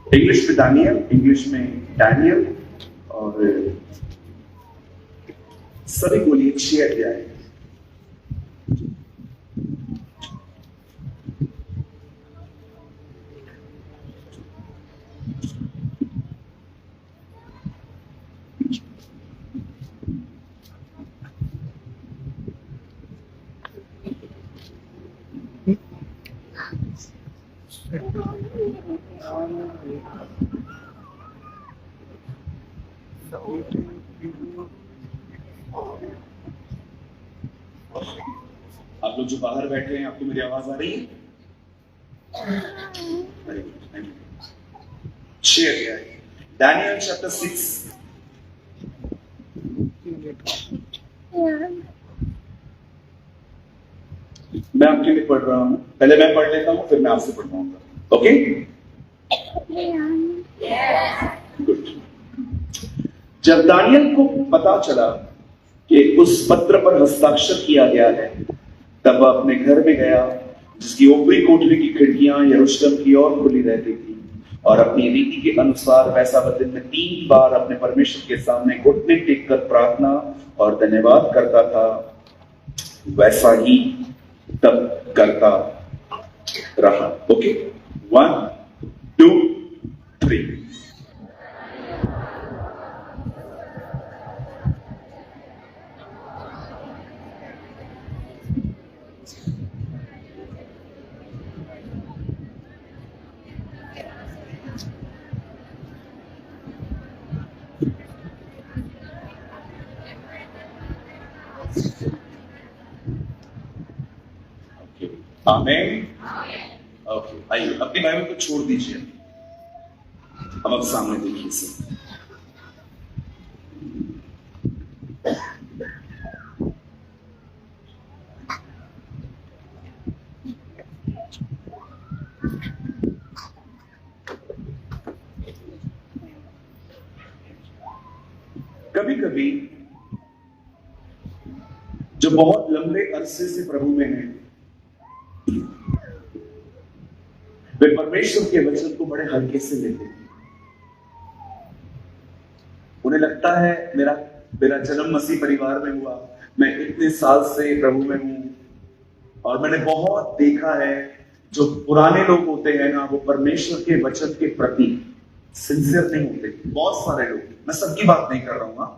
English में Daniel, English में Daniel, और सभी बोलिए 6 अध्याय। आप लोग जो बाहर बैठे हैं, आपको मेरी आवाज आ रही है? 6 अध्याय, डैनियल चैप्टर 6। मैं आपके लिए पढ़ रहा हूं। पहले मैं पढ़ लेता हूं, फिर मैं आपसे पढ़वाऊंगा। ओके? गुड। जब दानियल को पता चला कि उस पत्र पर हस्ताक्षर किया गया है, तब वह अपने घर में गया, जिसकी ऊपरी कोठरी की खिड़कियां यरूशलेम की ओर खुली रहती थी, और अपनी रीति के अनुसार वैसा वह दिन में 3 बार अपने परमेश्वर के सामने घुटने टेक कर प्रार्थना और धन्यवाद करता था, वैसा ही तब करता रहा। ओके, 1 2 3। आमीन। ओके, आइए अपनी बाइबल को छोड़ दीजिए। अब आप सामने देखिए इसे। कभी कभी जो बहुत लंबे अरसे से प्रभु में हैं, वे परमेश्वर के वचन को बड़े हल्के से लेते हैं। उन्हें लगता है मेरा जन्म मसीह परिवार में हुआ, मैं इतने साल से प्रभु में हूं, और मैंने बहुत देखा है जो पुराने लोग होते हैं ना, वो परमेश्वर के वचन के प्रति सिंसियर नहीं होते। बहुत सारे लोग, मैं सबकी बात नहीं कर रहा हूं।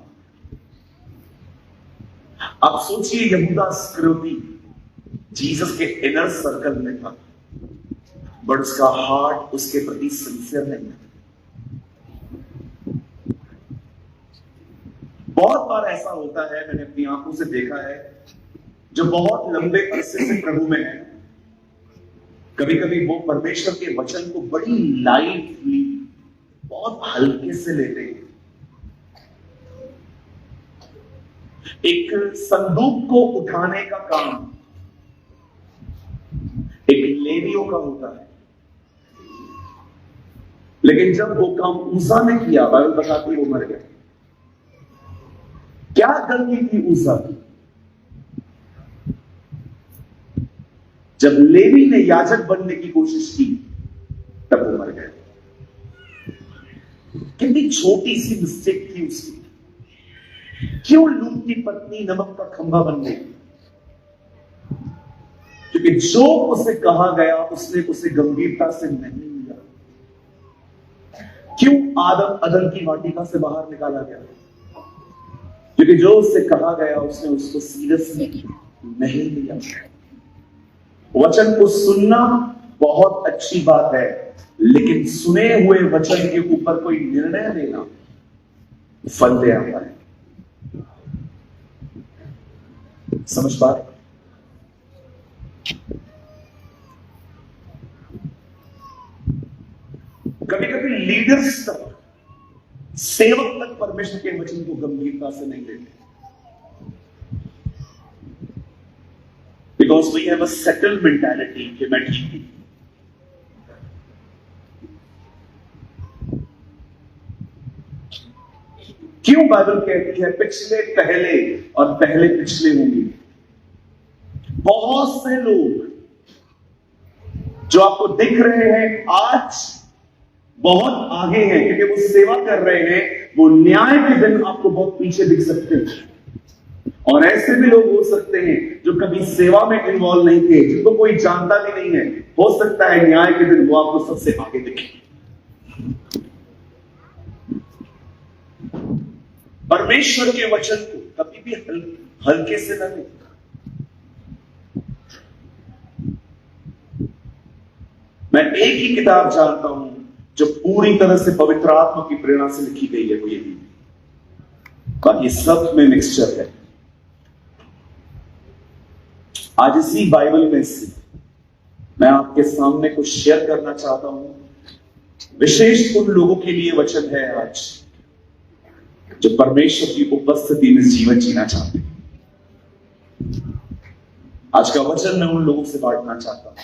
आप सोचिए, यहूदा इस्करियोती जीसस के इनर सर्कल में था, बट उसका हार्ट उसके प्रति सिंसियर नहीं था। बहुत बार ऐसा होता है, मैंने अपनी आंखों से देखा है, जो बहुत लंबे अरसे से प्रभु में है, कभी कभी वो परमेश्वर के वचन को बड़ी लाइटली, बहुत हल्के से लेते हैं। एक संदूक को उठाने का काम एक लेवियों का होता है, लेकिन जब वो काम उज्जा ने किया, बाइबल बताती है वो मर गया। क्या गलती थी उज्जा की? जब लेवी ने याजक बनने की कोशिश की, तब वो मर गए। कितनी छोटी सी मिस्टेक थी उसकी। क्यों लूत की पत्नी नमक का खंभा बन गई? क्योंकि जो उसे कहा गया उसने उसे गंभीरता से नहीं लिया। क्यों आदम अदन की वाटिका से बाहर निकाला गया? क्योंकि जो उससे कहा गया उसने उसको सीरियसली नहीं लिया। वचन को सुनना बहुत अच्छी बात है, लेकिन सुने हुए वचन के ऊपर कोई निर्णय लेना फल दे आता है। समझ पा रहे? कभी कभी लीडर्स तक, सेवक तक परमेश्वर के वचन को गंभीरता से नहीं लेते, because we have a settled mentality कि मैं ठीक हूं। क्यों बाइबल कहती है पिछले पहले और पहले पिछले होंगे? बहुत से लोग जो आपको दिख रहे हैं आज, बहुत आगे हैं, क्योंकि वो सेवा कर रहे हैं। वो न्याय के दिन आपको बहुत पीछे दिख सकते हैं। और ऐसे भी लोग हो सकते हैं जो कभी सेवा में इन्वॉल्व नहीं थे, जिनको कोई जानता भी नहीं है। हो सकता है न्याय के दिन वो आपको सबसे आगे दिखे। परमेश्वर के वचन को कभी भी हल्के से न लें। मैं एक ही किताब जानता हूं जो पूरी तरह से पवित्र आत्मा की प्रेरणा से लिखी गई है, वो यही। बाकी सब में मिक्सचर है। आज इसी बाइबल में से मैं आपके सामने कुछ शेयर करना चाहता हूं। विशेष उन लोगों के लिए वचन है आज जो परमेश्वर की उपस्थिति में जीवन जीना चाहते हैं। आज का वचन मैं उन लोगों से बांटना चाहता हूं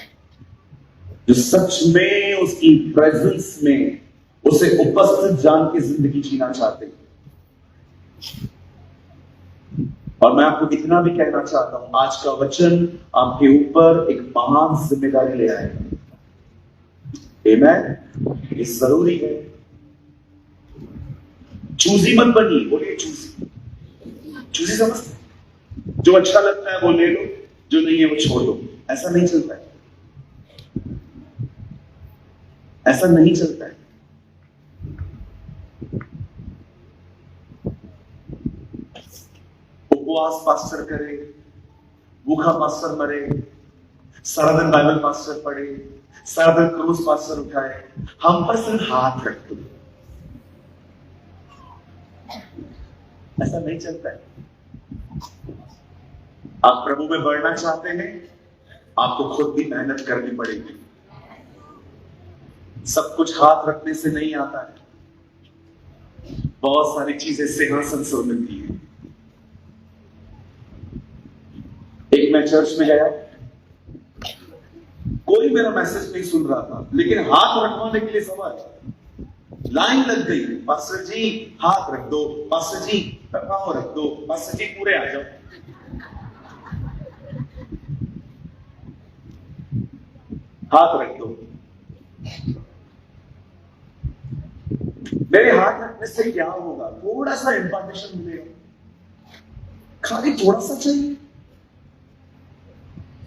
जो सच में उसकी प्रेजेंस में उसे उपस्थित जान के जिंदगी जीना चाहते हैं। और मैं आपको इतना भी कहना चाहता हूं, आज का वचन आपके ऊपर एक महान जिम्मेदारी ले आएगा। आमेन। ये जरूरी है। चूजी मत बनिए। बोलिए चूजी। चूजी समझते? जो अच्छा लगता है वो ले लो, जो नहीं है वो छोड़ दो। ऐसा नहीं चलता है। ऐसा नहीं चलता है। उपवास पास्टर करे, भूखा पास्टर मरे, सारा दिन बाइबल पास्टर पढ़े, सारा दिन क्रूस पास्टर उठाए, हम पर सिर्फ हाथ रख दो। ऐसा नहीं चलता है। आप प्रभु में बढ़ना चाहते हैं, आपको खुद भी मेहनत करनी पड़ेगी। सब कुछ हाथ रखने से नहीं आता है। बहुत सारी चीजें सिंहासन से मिलती है। एक मैं चर्च में गया, कोई मेरा मैसेज नहीं सुन रहा था, लेकिन हाथ रखवाने के लिए सवाल लाइन लग गई। पास्टर जी हाथ रख दो, पास्टर जी पांव रख दो, पास्टर जी पूरे आ जाओ। हाथ रख दो। मेरे हाथ रखने से क्या होगा? थोड़ा सा इंफॉर्मेशन मिलेगा, खाली थोड़ा सा चाहिए।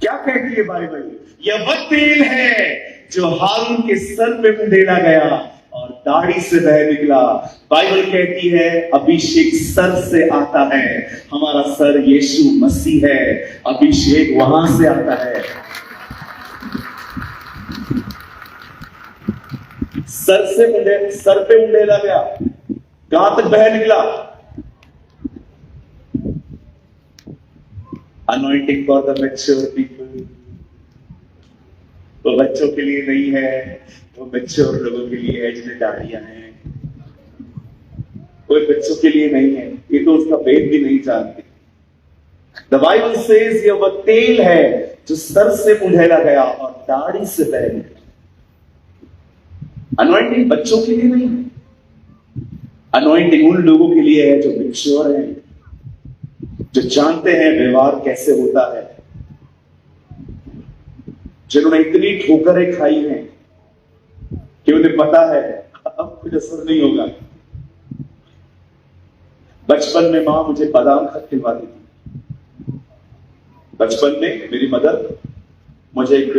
क्या कहती है बाइबल? यह वह तेल है जो हारून के सर पे उंडेला गया और दाढ़ी से बह निकला। बाइबल कहती है अभिषेक सर से आता है। हमारा सर यीशु मसीह है। अभिषेक वहां से आता है। सर पे उंडेला गया, कहां तक बह निकला? Anointing for the mature people. वो बच्चों के लिए नहीं है, वो मैच्योर लोगों के लिए है जिन्हें दाढ़ियां हैं। कोई बच्चों के लिए नहीं है, ये तो उसका भेद भी नहीं जानते। द बाइबल सेज ये वह तेल है जो सर से उंडेला गया और दाढ़ी से बह निकला। अनॉइंटिंग बच्चों के लिए नहीं है। अनॉइंटिंग उन लोगों के लिए है जो मैच्योर है, जो जानते हैं व्यवहार कैसे होता है, जिन्होंने इतनी ठोकरें खाई हैं कि उन्हें पता है अब कुछ असर नहीं होगा। बचपन में मां मुझे बादाम खिलवाती थी। बचपन में मेरी मदर मुझे एक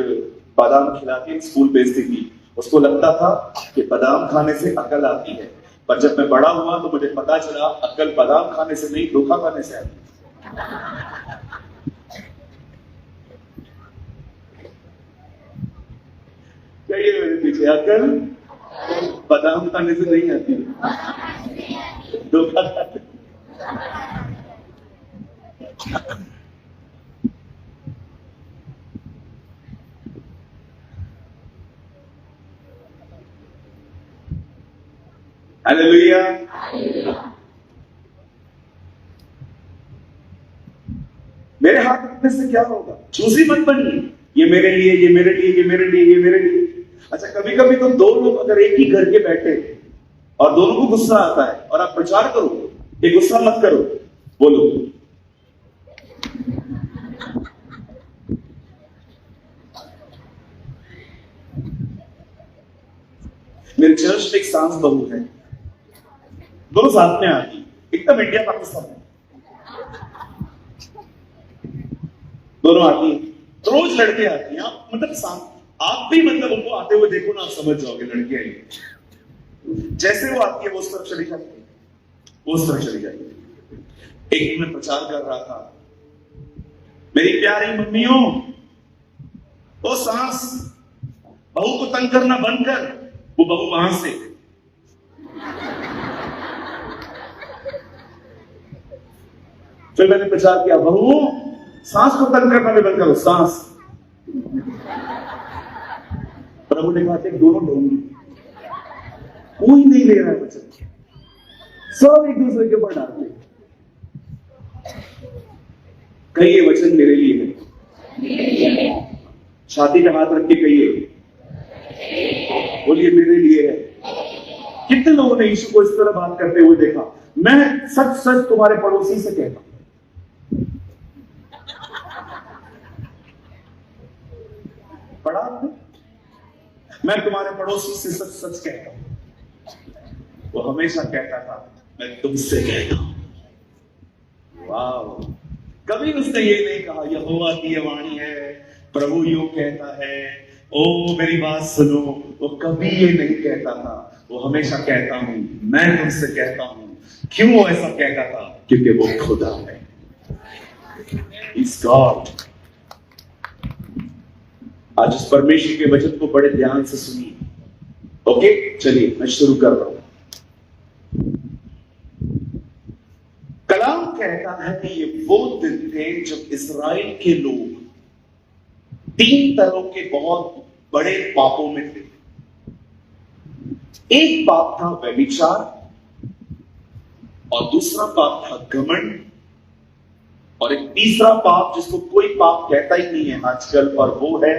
बादाम खिला के स्कूल भेजती थी। उसको लगता था कि बादाम खाने से अकल आती है, पर जब मैं बड़ा हुआ तो मुझे पता चला अकल बादाम खाने से नहीं, धोखा खाने से आती है। कहिए मेरे पीछे, अकल बादाम खाने से नहीं आती है, धोखा खाने। हालेलुया। मेरे हाथ रखने से क्या होगा? चूजी मत बनिए, ये मेरे लिए, ये मेरे लिए, ये मेरे लिए, ये मेरे लिए। अच्छा, कभी कभी तो दो लोग अगर एक ही घर के बैठे और दोनों को गुस्सा आता है और आप प्रचार करो, ये गुस्सा मत करो, बोलो मेरे चर्च में एक सांस बहू है, दोनों साथ में आती, एकदम इंडिया पाकिस्तान में दोनों आती हैं। रोज लड़के आती हैं, आप मतलब आप भी मतलब उनको आते हुए देखो ना, आप समझ जाओगे लड़के आई। जैसे वो आती है वो उस तरफ चली जाती है, वो उस तरफ चली जाती है। एक दिन मैं प्रचार कर रहा था, मेरी प्यारी मम्मियों, वो सांस बहू को तंग करना बंद कर। वो बहू वहां से फिर मैंने प्रचार किया, बहू सांस को तंग करना भी बंद करो, सांस। प्रभु ने कहा कि दोनों ढोंगी, कोई नहीं ले रहा है वचन, सब एक दूसरे के ऊपर डालते। कहिए वचन मेरे लिए है। छाती पे हाथ रख के कहिए, बोलिए मेरे लिए है। कितने लोगों ने यीशु को इस तरह बात करते हुए देखा? मैं सच सच तुम्हारे पड़ोसी से कहता हूं, पढ़ा आपने? मैं तुम्हारे पड़ोसी से सच सच कहता हूं। वो हमेशा कहता था, मैं तुमसे कहता हूं। वाह! कभी उसने ये नहीं कहा यहोवा की ये वाणी है, प्रभु यूं कहता है, ओ मेरी बात सुनो। वो कभी ये नहीं कहता था, वो हमेशा कहता हूं, मैं तुमसे कहता हूं। क्यों वो ऐसा कहता था? क्योंकि वो खुदा है, इस गॉड। आज इस परमेश्वर के वचन को बड़े ध्यान से सुनिए। ओके, चलिए मैं शुरू कर रहा हूं। कलाम कहता है कि ये वो दिन थे जब इस्राएल के लोग 3 तरह के बहुत बड़े पापों में थे। एक पाप था व्यभिचार, और दूसरा पाप था घमंड, और एक तीसरा पाप जिसको कोई पाप कहता ही नहीं है आजकल, और वो है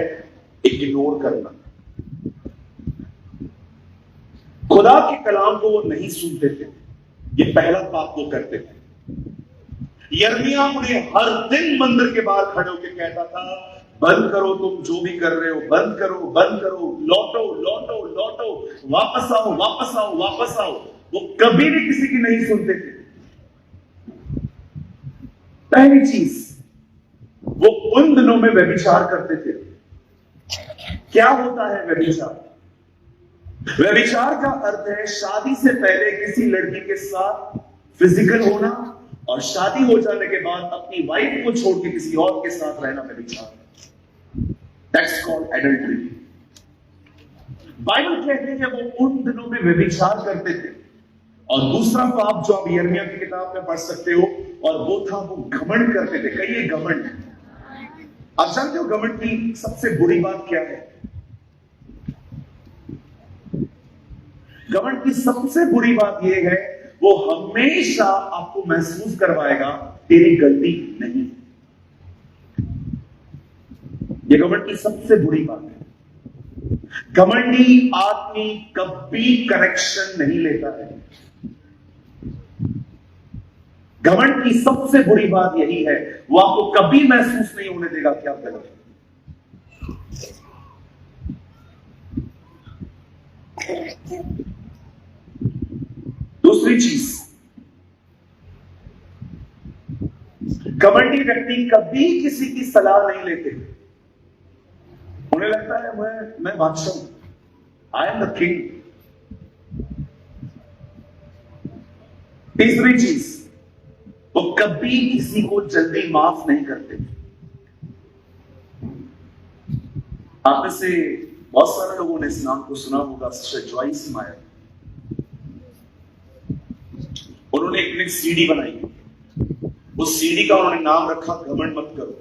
इग्नोर करना। खुदा के कलाम को वो नहीं सुनते थे, ये पहला पाप वो करते थे। यिर्मयाह उन्हें हर दिन मंदिर के बाहर खड़े होकर कहता था, बंद करो तुम जो भी कर रहे हो, बंद करो, बंद करो, लौटो लौटो लौटो, वापस आओ वापस आओ वापस आओ। वो कभी भी किसी की नहीं सुनते थे। पहली चीज, वो उन दिनों में व्यभिचार करते थे। क्या होता है व्यभिचार? व्यभिचार का अर्थ है शादी से पहले किसी लड़की के साथ फिजिकल होना, और शादी हो जाने के बाद अपनी वाइफ को छोड़ के किसी और के साथ रहना व्यभिचार। That's called adultery. बाइबल कहते हैं वो उन दिनों में व्यभिचार करते थे। और दूसरा पाप जो आप यिर्मयाह की किताब में पढ़ सकते हो, और वो था वो घमंड करते थे। कहिए घमंड। आप जानते हो घमंड की सबसे बुरी बात क्या है? घमंड की सबसे बुरी बात यह है, वो हमेशा आपको महसूस करवाएगा तेरी गलती नहीं। ये घमंड की सबसे बुरी बात है। घमंडी आदमी कभी करेक्शन नहीं लेता है। घमंड की सबसे बुरी बात यही है, वो आपको कभी महसूस नहीं होने देगा कि आप गलत हैं। दूसरी चीज, घमंडी व्यक्ति कभी किसी की सलाह नहीं लेते। उन्हें लगता है मैं बादशाह हूं, आई एम द किंग। तीसरी चीज, वो कभी किसी को जल्दी माफ नहीं करते। आप में से बहुत सारे लोगों ने इस नाम को सुना होगा, सिस्टर जॉइस मायर। उन्होंने एक सीडी बनाई, उस सीडी का उन्होंने नाम रखा घमंड मत करो।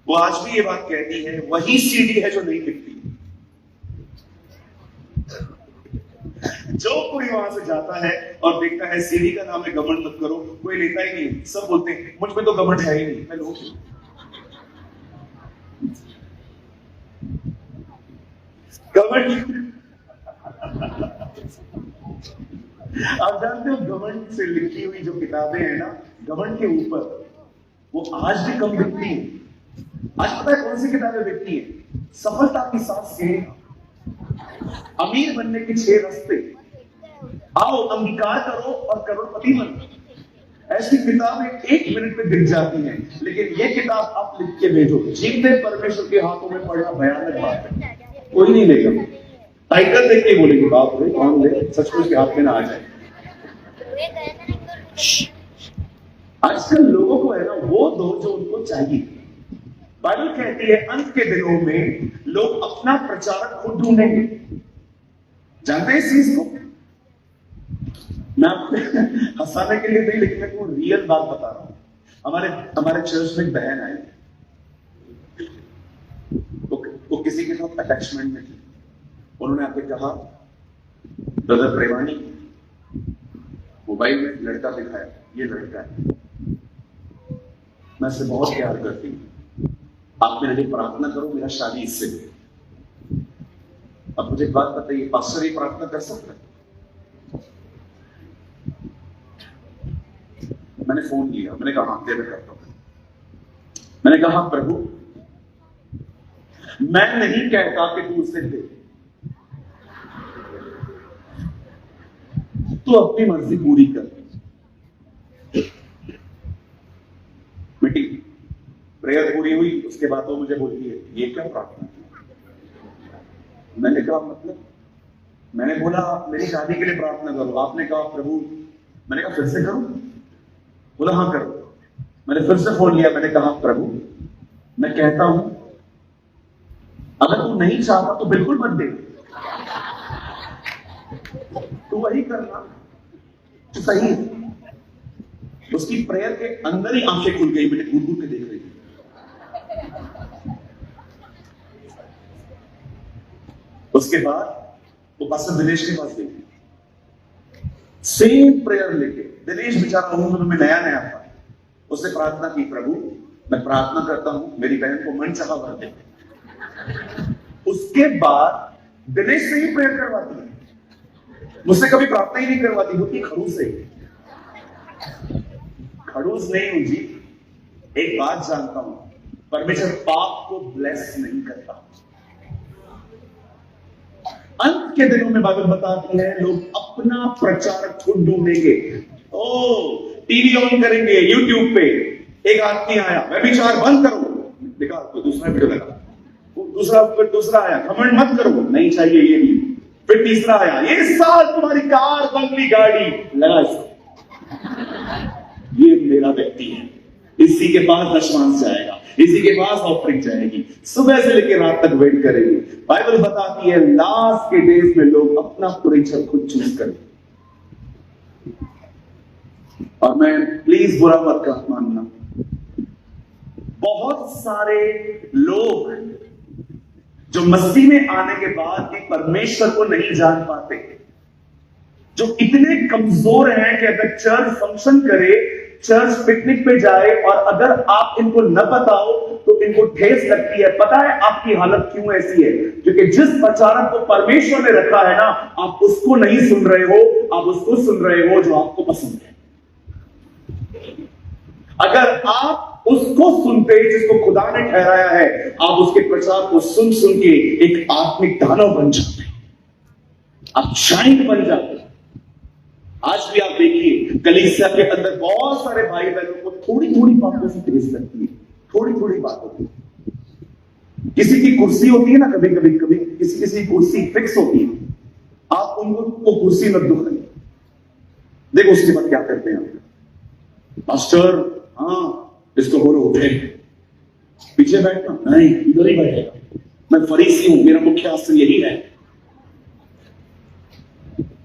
वो आज भी ये बात कहती है, वही सीडी है जो नहीं बिकती। जो कोई वहां से जाता है और देखता है सीडी का नाम है घमंड मत करो, कोई लेता ही नहीं। सब बोलते हैं मुझ में तो घमंड है ही नहीं, मैं लूं। घमंड आप जानते हो घमंड से लिखी हुई जो किताबें हैं ना, घमंड के ऊपर, वो आज भी कम बिकती है। आज पता है कौन सी किताबें बिकती है? सफलता की 7 सीढ़ियां। अमीर बनने के 6 रास्ते, आओ अंगीकार करो और करोड़पति बनो। ऐसी किताबें 1 मिनट में दिख जाती हैं, लेकिन ये किताब आप लिख के भेजो, जीवते परमेश्वर के हाथों में पड़ना भयानक बात है, कोई नहीं लेगा। टाइटल देख के बोलेंगे बाप रे कौन ले, सचमुच के हाथ में ना आ जाए। आजकल लोगों को है ना वो दो जो उनको चाहिए। बाइबल कहती है अंत के दिनों में लोग अपना प्रचारक खुद ढूंढेंगे। जानते हैं इस चीज को? मैं आपको हंसाने के लिए नहीं, लेकिन मैं को रियल बात बता रहा हूं। हमारे चर्च में एक बहन आई, वो किसी के साथ अटैचमेंट में थी। उन्होंने आके कहा ब्रदर प्रेमानी, मोबाइल में लड़का दिखाया, ये लड़का है, मैं इससे बहुत प्यार करती हूँ, आप मेरे लिए प्रार्थना करो, मेरा शादी इससे। अब मुझे एक बात बताइए, पास्टर ये प्रार्थना कर सकता है? मैंने फोन किया, मैंने कहा हाँ दे करता हूं। मैंने कहा प्रभु मैं नहीं कहता कि तू उसे दे, तू अपनी मर्जी पूरी कर। मीटिंग प्रेयर पूरी हुई, उसके बाद वो मुझे बोलती है ये क्या प्रार्थना? मैंने कहा मतलब, मैंने बोला मेरी शादी के लिए प्रार्थना करो। आपने कहा प्रभु, मैंने कहा फिर से करो? बोला हाँ करो। मैंने फिर से फोन लिया, मैंने कहा प्रभु मैं कहता हूं अगर तू नहीं चाहता तो बिल्कुल मत दे, तू वही करना तो सही है। उसकी प्रेयर के अंदर ही आंखें खुल गई, बेटे घूर घूर के देख रही थी। उसके बाद वो पास्टर दिनेश के पास गई, सेम प्रेयर लेके। दिनेश बेचारा उम्र में नया नया था, उसने प्रार्थना की प्रभु मैं प्रार्थना करता हूं मेरी बहन को मन चाहा भर दे। उसके बाद दिनेश से ही प्रेयर करवाती है, मुझसे कभी प्रार्थना ही नहीं करवाती, होती खड़ूस है। खड़ूस नहीं हूं जी, एक बात जानता हूं, परमेश्वर पाप को ब्लेस नहीं करता। अंत के दिनों में बाइबल बताती है लोग अपना प्रचारक खुद ढूंढेंगे। ओ टीवी ऑन करेंगे, यूट्यूब पे एक आदमी आया, मैं भी 4 बंद करो, देखा कोई दूसरा वीडियो लगा, दूसरा आया, कमेंट मत करो, नहीं चाहिए ये भी। फिर तीसरा आया, ये साल तुम्हारी कार बंगली गाड़ी लगा इसको, ये मेरा व्यक्ति है, इसी के पास दशमांश जाएगा, इसी के पास ऑफरिंग जाएगी, सुबह से लेकर रात तक वेट करेंगे। बाइबल बताती है लास्ट के डेज में लोग अपना प्रीचर खुद चूज करें। और मैं प्लीज बुरा मत मानना, बहुत सारे लोग जो मसीह में आने के बाद भी परमेश्वर को नहीं जान पाते, जो इतने कमजोर हैं कि अगर चर्च फंक्शन करे, चर्च पिकनिक पे जाए और अगर आप इनको न बताओ तो इनको ठेस लगती है। पता है आपकी हालत क्यों ऐसी है? क्योंकि जिस प्रचारक को परमेश्वर ने रखा है ना, आप उसको नहीं सुन रहे हो, आप उसको सुन रहे हो जो आपको पसंद है। अगर आप उसको सुनते जिसको खुदा ने ठहराया है, आप उसके प्रचार को सुन सुन के एक आत्मिक दानव बन जाते, आप शाइंट बन जाते। आज भी आप देखिए कलीसिया के अंदर बहुत सारे भाई बहनों को थोड़ी थोड़ी बातों से ठेस लगती है, थोड़ी थोड़ी बातों की। किसी की कुर्सी होती है ना, कभी कभी किसी की कुर्सी फिक्स होती है, आप उनको वो कुर्सी मत दुखाइए। देखो उसके बाद क्या करते हैं, पास्टर हाँ इसको बोलो उठे, पीछे बैठना नहीं, इधर ही बैठेगा, मैं फरीसी हूं, मेरा मुख्य आसन यही है।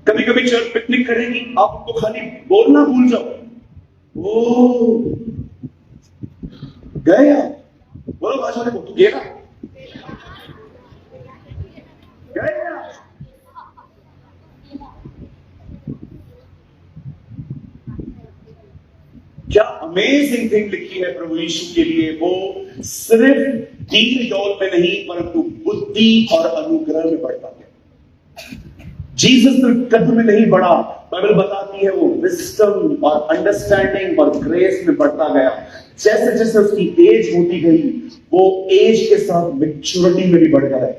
कभी कभी चर्च पिकनिक करेगी, आप उनको खाली बोलना भूल जाओ, ओ गए आप, बोलो भाषा को तू गया गए आप। क्या अमेजिंग थिंग लिखी है प्रभु यीशु के लिए, वो सिर्फ दीन दौल में नहीं परंतु बुद्धि और अनुग्रह में बढ़ता है। जीसस सिर्फ कद में नहीं बढ़ा, बाइबल बताती है वो विजडम और अंडरस्टैंडिंग और ग्रेस में बढ़ता गया। जैसे जैसे उसकी एज होती गई, वो एज के साथ मैच्योरिटी में भी बढ़ गया है।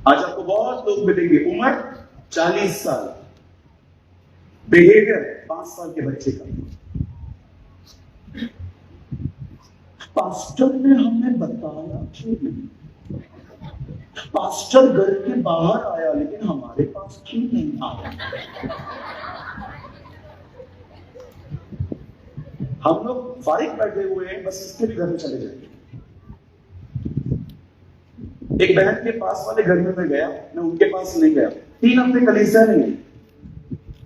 आज आपको बहुत लोग मिलेंगे, उम्र 40 साल, बिहेवियर 5 साल के बच्चे का। पास्टर ने हमें बताया क्यों नहीं? पास्टर घर के बाहर आया लेकिन हमारे पास क्यों नहीं आया? हम लोग फारिग बैठे हुए हैं, बस इसके भी घर में चले जाएंगे। एक बहन के पास वाले घर में मैं गया, मैं उनके पास नहीं गया, 3 हफ्ते कलीसिया नहीं है।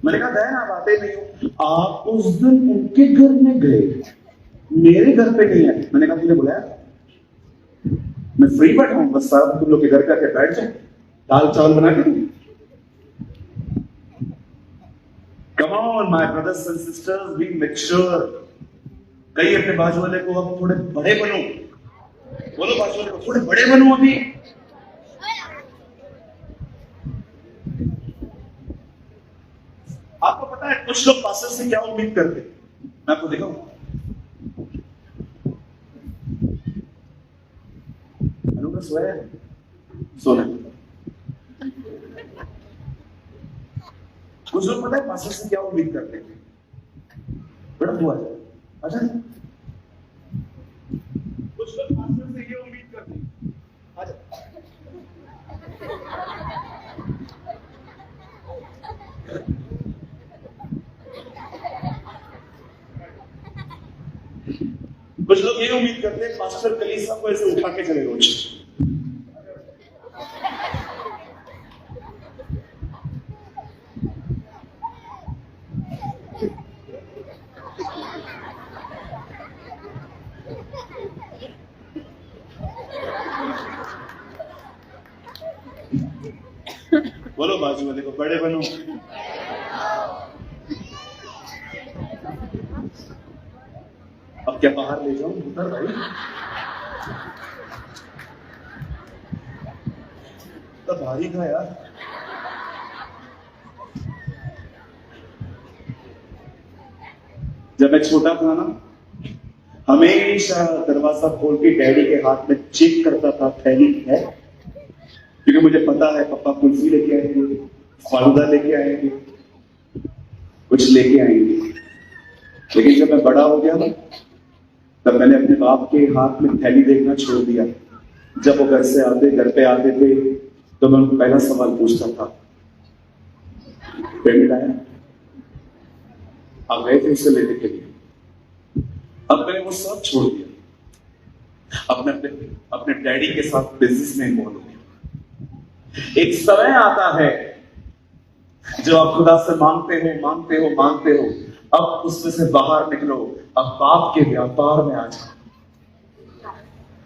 मैंने कहा बहन आप आते नहीं हो। आप उस दिन उनके घर में गए, मेरे घर पे नहीं आए। मैंने कहा तुमने बुलाया? मैं फ्री बैठा हूं, बस साहब तुम लोग के घर का के बैठ जाओ, दाल चावल बना के दूं। Come on my brothers and sisters, be mature. कई अपने बाजू वाले को अब थोड़े बड़े बनो, बोलो बाजू वाले को थोड़े बड़े बनो। अभी आपको पता है कुछ लोग पास्टर से क्या उम्मीद करते? मैं आपको दिखाऊं, अनुग्रह सोया सोना। कुछ लोग पता है पास्टर से क्या उम्मीद करते हैं? बड़ा हुआ है, अच्छा कुछ लोग पास्टर से ये उम्मीद करते हैं, अच्छा कुछ लोग ये उम्मीद करते हैं पास्टर कलीसिया को ऐसे उठा के चले रोज। बोलो बाजू वाले को बड़े बनो। अब क्या बाहर ले जाऊं उधर भाई? तो भारी था यार। जब मैं छोटा था ना, हमेशा दरवाजा खोल के डैडी के हाथ में चेक करता था थैली है, क्योंकि मुझे पता है पापा कुल्फी लेके आएंगे, फालूदा लेके आएंगे, कुछ लेके आएंगे। लेकिन जब मैं बड़ा हो गया ना, तब मैंने अपने बाप के हाथ में थैली देखना छोड़ दिया। जब वो घर पे आते थे तो मैं उनको पहला सवाल पूछता था, पेमेंट आया? आप गए थे इसे लेने के लिए? अब मैंने वो सब छोड़ दिया, अपने डैडी के साथ बिजनेस में इन्वॉल्व हो गया। एक समय आता है जब आप खुदा से मांगते हो, अब उसमें से बाहर निकलो, अब बाप के व्यापार में आ जाओ।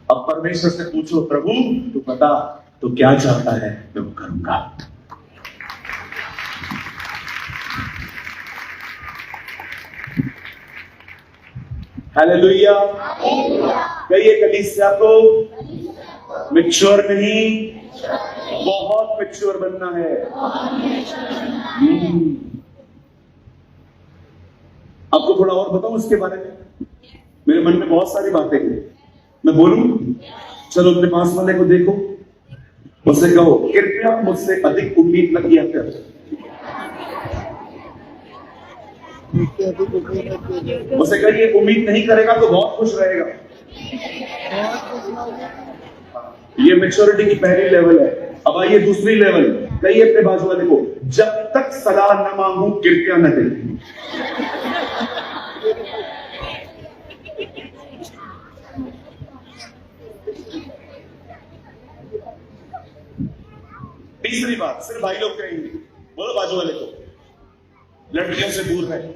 अब परमेश्वर से पूछो, प्रभु तू बता तू क्या चाहता है, मैं वो करूंगा। हालेलुया। कहिए कलीसिया को मैच्योर नहीं, बहुत मैच्योर बनना है। आपको थोड़ा और बताऊं इसके बारे में? मेरे मन में बहुत सारी बातें हैं, मैं बोलूं? चलो अपने पास वाले को देखो, उससे कहो कृपया मुझसे अधिक उम्मीद न किया कर। उसे कहिए उम्मीद नहीं करेगा तो बहुत खुश रहेगा। ये मैच्योरिटी की पहली लेवल है। अब आइए दूसरी लेवल। कहिए अपने बाजू वाले को, जब तक सलाह न मांगू कृपया न दें। तीसरी बात सिर्फ भाई लोग कहेंगे, बोलो बाजू वाले को, लड़कियों से दूर रहे।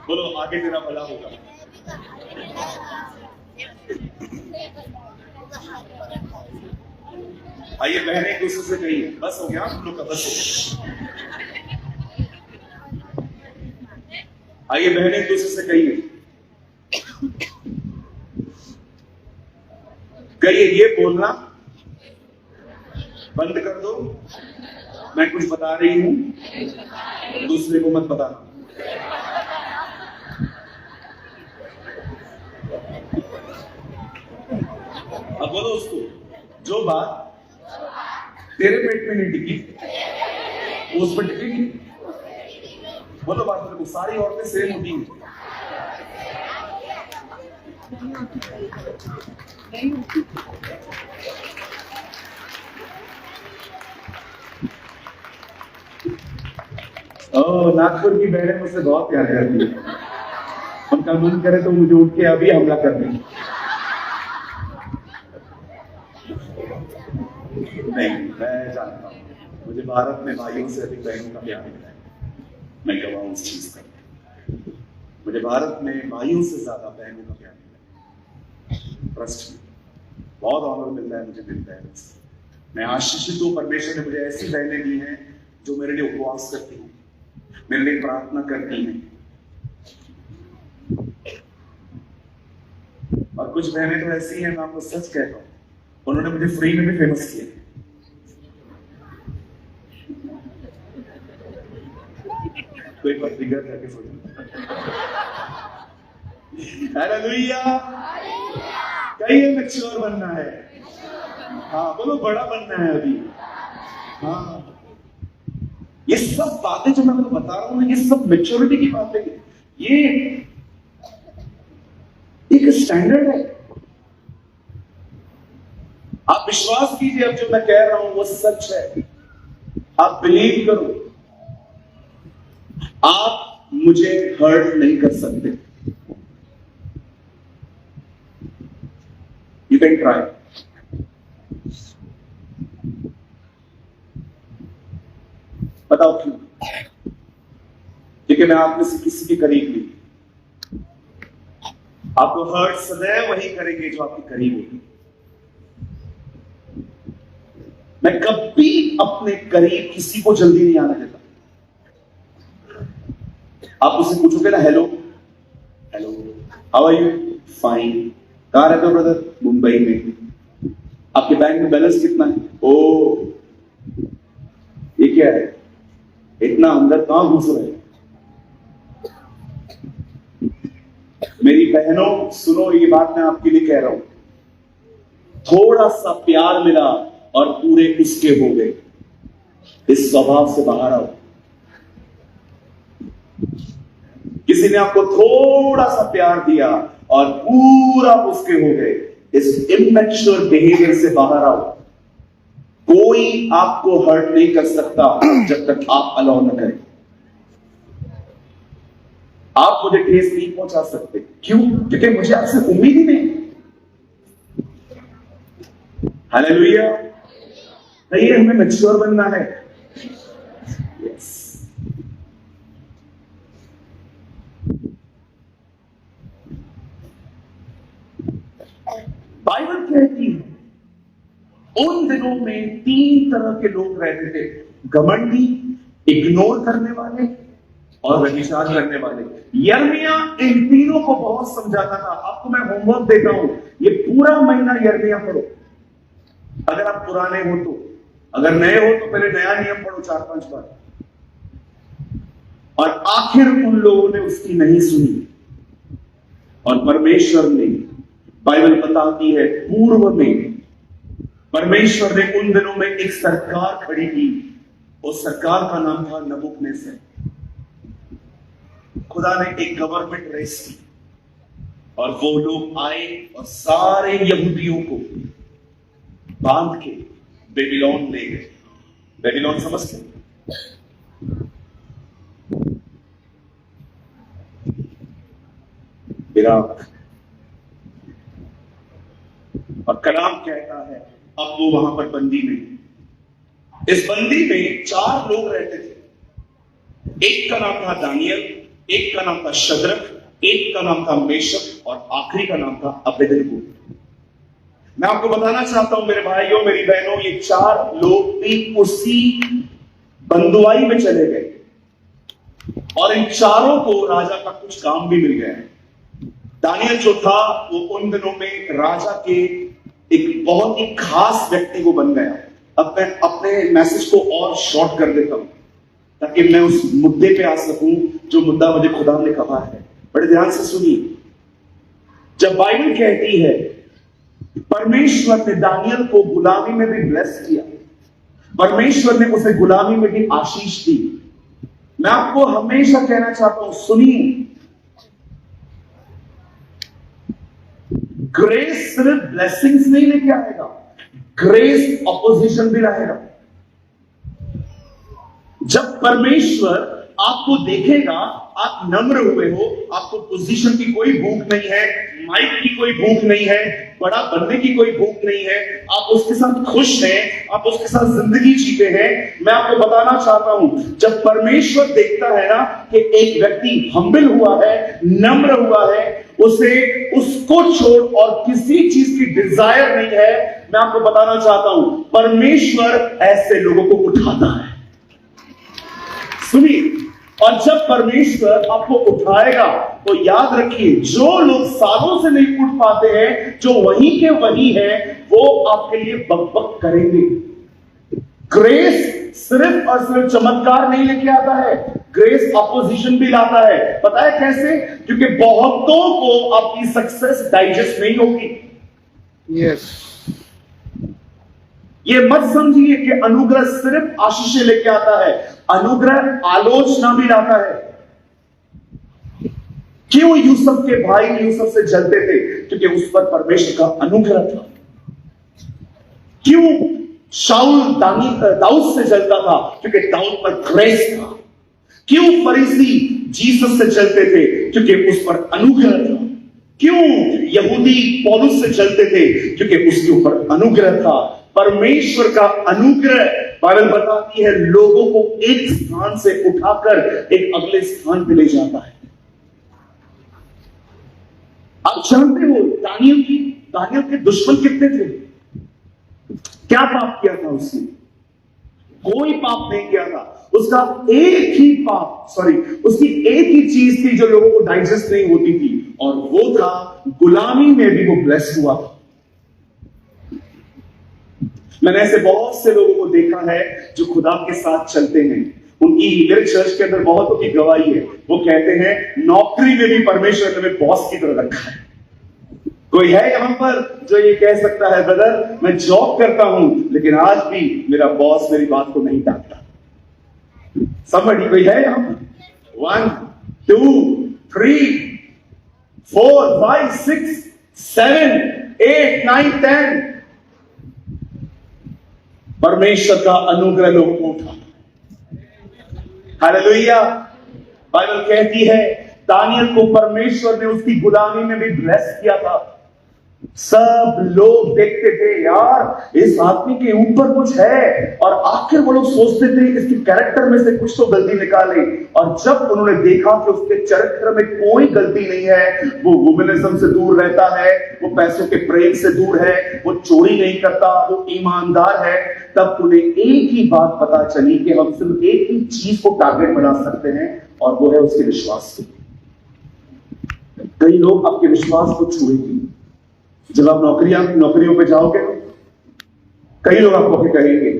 बोलो आगे तेरा भला होगा। आइए बहनें एक दूसरे से कहिए, बस हो गया हम लोग का, बस हो गया। आइए बहनें एक दूसरे से कहिए ये बोलना बंद कर दो, मैं कुछ बता रही हूं, दूसरे को मत बताना। बोलो उसको, जो बात तेरे पेट में नहीं टिकी उस पर टिकेगी। बोलो बात को, सारी औरतें सेम होती हैं। नागपुर की बहनें मुझसे बहुत प्यार करती है, उनका मन करे तो मुझे उठ के अभी हमला कर दें। नहीं, मैं जानता हूं मुझे भारत में भाइयों से अधिक बहनों का प्यार मिला है, मैं गवाह उस चीज का। मुझे भारत में भाइयों से ज्यादा बहनों का प्यार मिला है। ट्रस्ट में बहुत ऑनर मिलता है मुझे मेरी बहनों से। मैं आशीषित हूं, परमेश्वर ने मुझे ऐसी बहनें दी हैं जो मेरे लिए उपवास करती हैं, मेरे लिए प्रार्थना करती हैं। और कुछ बहनें तो ऐसी हैं, मैं आपको सच कहता हूं, उन्होंने मुझे फ्री में भी फेमस किया। कोई पत्रिका करके सोचो। हालेलुया। कहीं मैच्योर बनना है। हाँ बोलो, बड़ा बनना है अभी। हाँ, ये सब बातें जो मैं आपको बता रहा हूं ना, ये सब मैच्योरिटी की बातें हैं। ये एक स्टैंडर्ड है। आप विश्वास कीजिए, अब जो मैं कह रहा हूं वो सच है। आप बिलीव करो, आप मुझे हर्ट नहीं कर सकते। You can try. बताओ क्यों? क्योंकि मैं आप में से किसी के करीब नहीं। आपको हर्ट सदैव वही करेंगे जो आपके करीब होगी। मैं कभी अपने करीब किसी को जल्दी नहीं आने देता। आप उससे पूछोगे ना, hello hello, how are you, fine, कहां रहते हो ब्रदर, मुंबई में, आपके बैंक में बैलेंस कितना है, ओ ये क्या है, इतना अंदर कहां घुस रहे हैं। मेरी बहनों सुनो, ये बात मैं आपके लिए कह रहा हूं, थोड़ा सा प्यार मिला और पूरे इसके हो गए। इस स्वभाव से बाहर आओ। किसी ने आपको थोड़ा सा प्यार दिया और पूरा उसके हो गए। इस इमैच्योर बिहेवियर से बाहर आओ। कोई आपको हर्ट नहीं कर सकता जब तक आप अलाउ न करें। आप मुझे ठेस नहीं पहुंचा सकते। क्यों? क्योंकि मुझे आपसे उम्मीद ही नहीं। हालेलुया। ये हमें मैच्योर बनना है। यस। बाइबल कहती है उन दिनों में 3 तरह के लोग रहते थे, घमंडी, इग्नोर करने वाले और व्यभिचार करने वाले। यिर्मयाह इन तीनों को बहुत समझाता था। आपको मैं होमवर्क देता हूं, ये पूरा महीना यिर्मयाह पढ़ो। अगर आप पुराने हो तो, अगर नए हो तो पहले नया नियम पढ़ो 4-5 बार। और आखिर उन लोगों ने उसकी नहीं सुनी और परमेश्वर ने, बाइबल बताती है, पूर्व में परमेश्वर ने उन दिनों में एक सरकार खड़ी की। उस सरकार का नाम था नबूकदनेस्सर। खुदा ने एक गवर्नमेंट रेस की और वो लोग आए और सारे यहूदियों को बांध के बेबीलोन ले गए। बेबीलोन समझते? इराक। और कलाम कहता है अब वो वहां पर बंदी में, इस बंदी में 4 लोग रहते थे। एक का नाम था दानियल, एक का नाम था शद्रक, एक का नाम था मेशक और आखिरी का नाम था अबेदनगो। मैं आपको बताना चाहता हूं मेरे भाइयों मेरी बहनों, ये 4 लोग भी उसी बंदुआई में चले गए और इन चारों को राजा का कुछ काम भी मिल गया है। दानियल जो था वो उन दिनों में राजा के एक बहुत ही खास व्यक्ति को बन गया। अब मैं अपने मैसेज को और शॉर्ट कर देता हूं ताकि मैं उस मुद्दे पे आ सकूं जो मुद्दा मुझे खुदा ने कहा है। बड़े ध्यान से सुनिए। जब बाइबल कहती है परमेश्वर ने दानियल को गुलामी में भी ब्लेस किया, परमेश्वर ने उसे गुलामी में भी आशीष दी। मैं आपको हमेशा कहना चाहता हूं, सुनिए, ग्रेस सिर्फ ब्लेसिंग्स नहीं लेके आएगा, ग्रेस ऑपोजिशन भी लाएगा। जब परमेश्वर आपको देखेगा, आप नम्र हुए हो, आपको पोजीशन की कोई भूख नहीं है, माइक की कोई भूख नहीं है, बड़ा बनने की कोई भूख नहीं है, आप उसके साथ खुश हैं, आप उसके साथ जिंदगी जीते हैं। मैं आपको बताना चाहता हूं, जब परमेश्वर देखता है ना कि एक व्यक्ति हम्बल हुआ है, नम्र हुआ है, उसे उसको छोड़ और किसी चीज की डिजायर नहीं है, मैं आपको बताना चाहता हूं, परमेश्वर ऐसे लोगों को उठाता है। सुनिए, और जब परमेश्वर आपको उठाएगा तो याद रखिए, जो लोग सालों से नहीं उठ पाते हैं, जो वहीं के वहीं हैं, वो आपके लिए बकबक करेंगे। ग्रेस सिर्फ और सिर्फ चमत्कार नहीं लेके आता है, ग्रेस अपोजिशन भी लाता है। पता है कैसे? क्योंकि बहुतों को आपकी सक्सेस डाइजेस्ट नहीं होगी। यस, ये मत समझिए कि अनुग्रह सिर्फ आशीष लेके आता है, अनुग्रह आलोचना भी लाता है। क्यों यूसुफ के भाई यूसुफ से जलते थे? क्योंकि उस पर परमेश्वर का अनुग्रह था। क्यों शाऊल दाऊद से जलता था? क्योंकि दाऊद पर ग्रेस था। क्यों फरीसी जीसस से जलते थे? क्योंकि उस पर अनुग्रह था। क्यों यहूदी पौलुस से जलते थे? क्योंकि उसके ऊपर अनुग्रह था। परमेश्वर का अनुग्रह, बाइबल बताती है, लोगों को एक स्थान से उठाकर एक अगले स्थान पे ले जाता है। आप जानते हो दानियल के दुश्मन कितने थे? क्या पाप किया था उसने? कोई पाप नहीं किया था। उसका एक ही उसकी एक ही चीज थी जो लोगों को डाइजेस्ट नहीं होती थी, और वो था गुलामी में भी वो ब्लेस हुआ था। मैंने ऐसे बहुत से लोगों को देखा है जो खुदा के साथ चलते हैं। उनकी मेरे चर्च के अंदर बहुतों की गवाही है। वो कहते हैं नौकरी में भी परमेश्वर ने हमें बॉस की तरह रखा है। कोई है यहां पर जो ये कह सकता है, ब्रदर मैं जॉब करता हूं लेकिन आज भी मेरा बॉस मेरी बात को नहीं टालता? समझी कोई है यहां पर? 1 2 3 4 5 6 7 8 9 10 परमेश्वर का अनुग्रह लोगों को उठा। हालेलुया। बाइबल कहती है दानियल को परमेश्वर ने उसकी गुलामी में भी ब्लेस किया था। सब लोग देखते थे, यार इस आदमी के ऊपर कुछ है, और आखिर वो लोग सोचते थे इसके कैरेक्टर में से कुछ तो गलती निकाले। और जब उन्होंने देखा कि उसके चरित्र में कोई गलती नहीं है, वो वुमनिज्म से दूर रहता है, वो पैसों के प्रेम से दूर है, वो चोरी नहीं करता, वो ईमानदार है, तब उन्हें एक ही बात पता चली कि हम सिर्फ एक ही चीज को टारगेट बना सकते हैं, और वो है उसके विश्वास को। कई लोग आपके विश्वास को छुएंगे। जब आप नौकरियों पे जाओगे, कई लोग आपको कहेंगे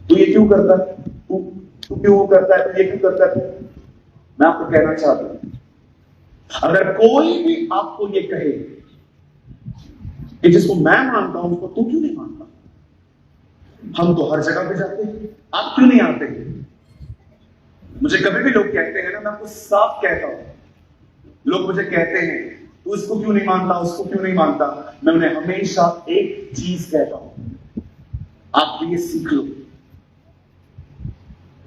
तू ये क्यों करता है, तू क्यों वो करता है, तू ये क्यों करता है। मैं आपको कहना चाहता हूं, अगर कोई भी आपको ये कहे कि जिसको मैं मानता हूं उसको तू क्यों नहीं मानता, हम तो हर जगह पे जाते हैं, आप क्यों नहीं आते हैं? मुझे कभी भी लोग कहते हैं ना, मैं आपको साफ कहता हूं, लोग मुझे कहते हैं तू इसको क्यों नहीं मानता, उसको क्यों नहीं मानता, मैं उन्हें हमेशा एक चीज कहता हूं, आप ये सीख लो।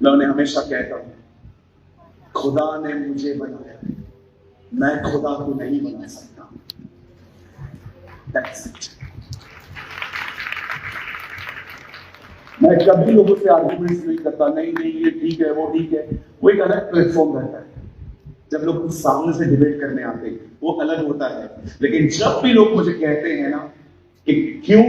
मैं उन्हें हमेशा कहता हूं, खुदा ने मुझे बनाया है, मैं खुदा को नहीं बना सकता। That's it. मैं कभी लोगों से आर्गुमेंट्स नहीं करता, नहीं ये ठीक है, वो ठीक है। वो एक अलग प्लेटफॉर्म रहता है। जब लोग कुछ सामने से डिबेट करने आते हैं वो अलग होता है, लेकिन जब भी लोग मुझे कहते हैं ना कि क्यों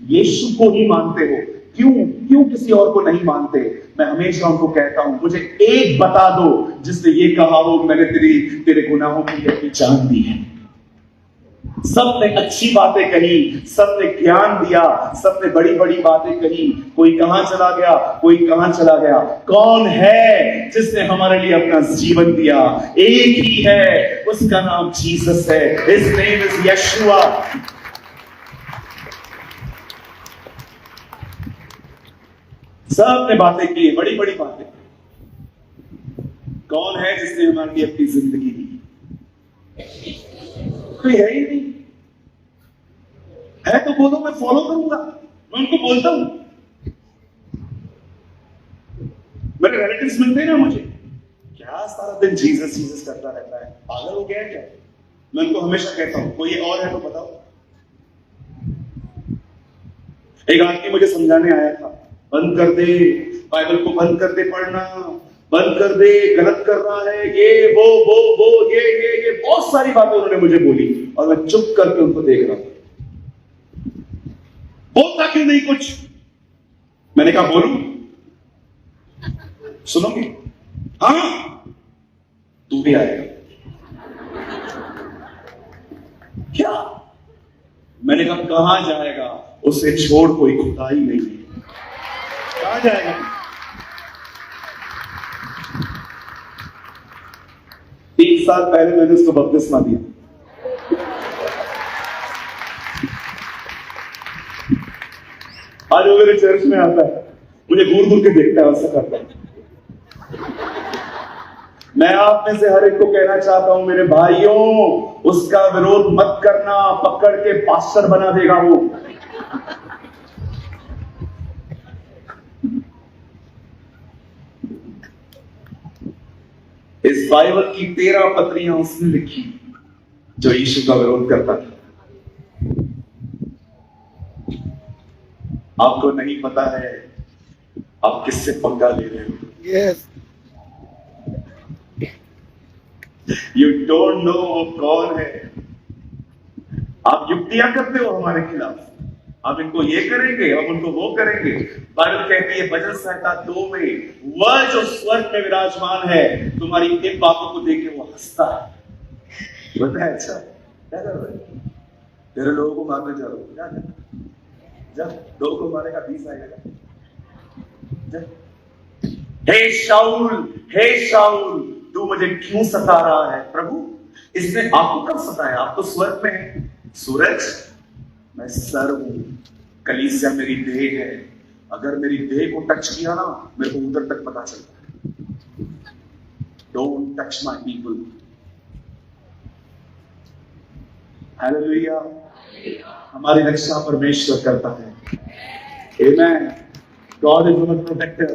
यीशु को ही मानते हो, क्यों किसी और को नहीं मानते, मैं हमेशा उनको कहता हूं, मुझे एक बता दो जिसने ये कहा हो मैंने तेरे गुनाहों की पहचान दी है। सबने अच्छी बातें कही, सबने ज्ञान दिया, सबने बड़ी बड़ी बातें कही, कोई कहां चला गया, कोई कहां चला गया। कौन है जिसने हमारे लिए अपना जीवन दिया? एक ही है, उसका नाम जीसस है। His name is Yeshua। सब ने बातें की, बड़ी बड़ी बातें। कौन है जिसने हमारे लिए अपनी जिंदगी दी? कोई है ही नहीं। है तो बोलो, मैं फॉलो करूंगा। मैं उनको बोलता हूं, मेरे रिलेटिव्स मिलते हैं ना मुझे, क्या सारा दिन जीसस जीसस करता रहता है, पागल हो गया है क्या? मैं उनको हमेशा कहता हूं, कोई और है तो बताओ। एक आदमी मुझे समझाने आया था, बंद कर दे बाइबल को, बंद कर दे पढ़ना, बंद कर दे, गलत कर रहा है, ये वो ये बहुत सारी बातें उन्होंने मुझे बोली, और मैं चुप करके उनको देख रहा था। बोलता क्यों नहीं कुछ? मैंने कहा बोलूं, सुनोगे? हाँ, तू भी आएगा क्या? मैंने कहा कहां जाएगा? उसे छोड़ कोई खुदा ही नहीं है, कहां जाएगा? तीन साल पहले मैंने उसको बपतिस्मा दिया। आज वो मेरे चर्च में आता है, मुझे घूर घूर के देखता है, ऐसा करता है। मैं आप में से हर एक को कहना चाहता हूं, मेरे भाइयों, उसका विरोध मत करना, पकड़ के पास्टर बना देगा वो। इस बाइबल की 13 पत्रियां उसने लिखी जो यीशु का विरोध करता था। आपको नहीं पता है आप किससे पंगा ले रहे हो। Yes. यू डोंट नो वो कौन है। आप युक्तियां करते हो हमारे खिलाफ, आप इनको ये करेंगे, हम उनको वो करेंगे। बाइबल कहती है भजन संहिता 2 में, वह जो स्वर्ग में विराजमान है तुम्हारी इन बातों को देख के वो हंसता है। बोलता है अच्छा क्या कर रहे हो? तेरे लोगों को मारने जा रहा हूं, जब लोगों को मारेगा 20 आएगा। हे शाऊल तू मुझे क्यों सता रहा है? प्रभु इसने आपको कब सताया? आप तो स्वर्ग में है। सूरज, मैं सर हूं, कलीसिया मेरी देह है। अगर मेरी देह को टच किया ना, मेरे को उधर तक पता चलता है। Don't touch my people. Hallelujah. हमारी रक्षा परमेश्वर करता है। Amen. God is our protector.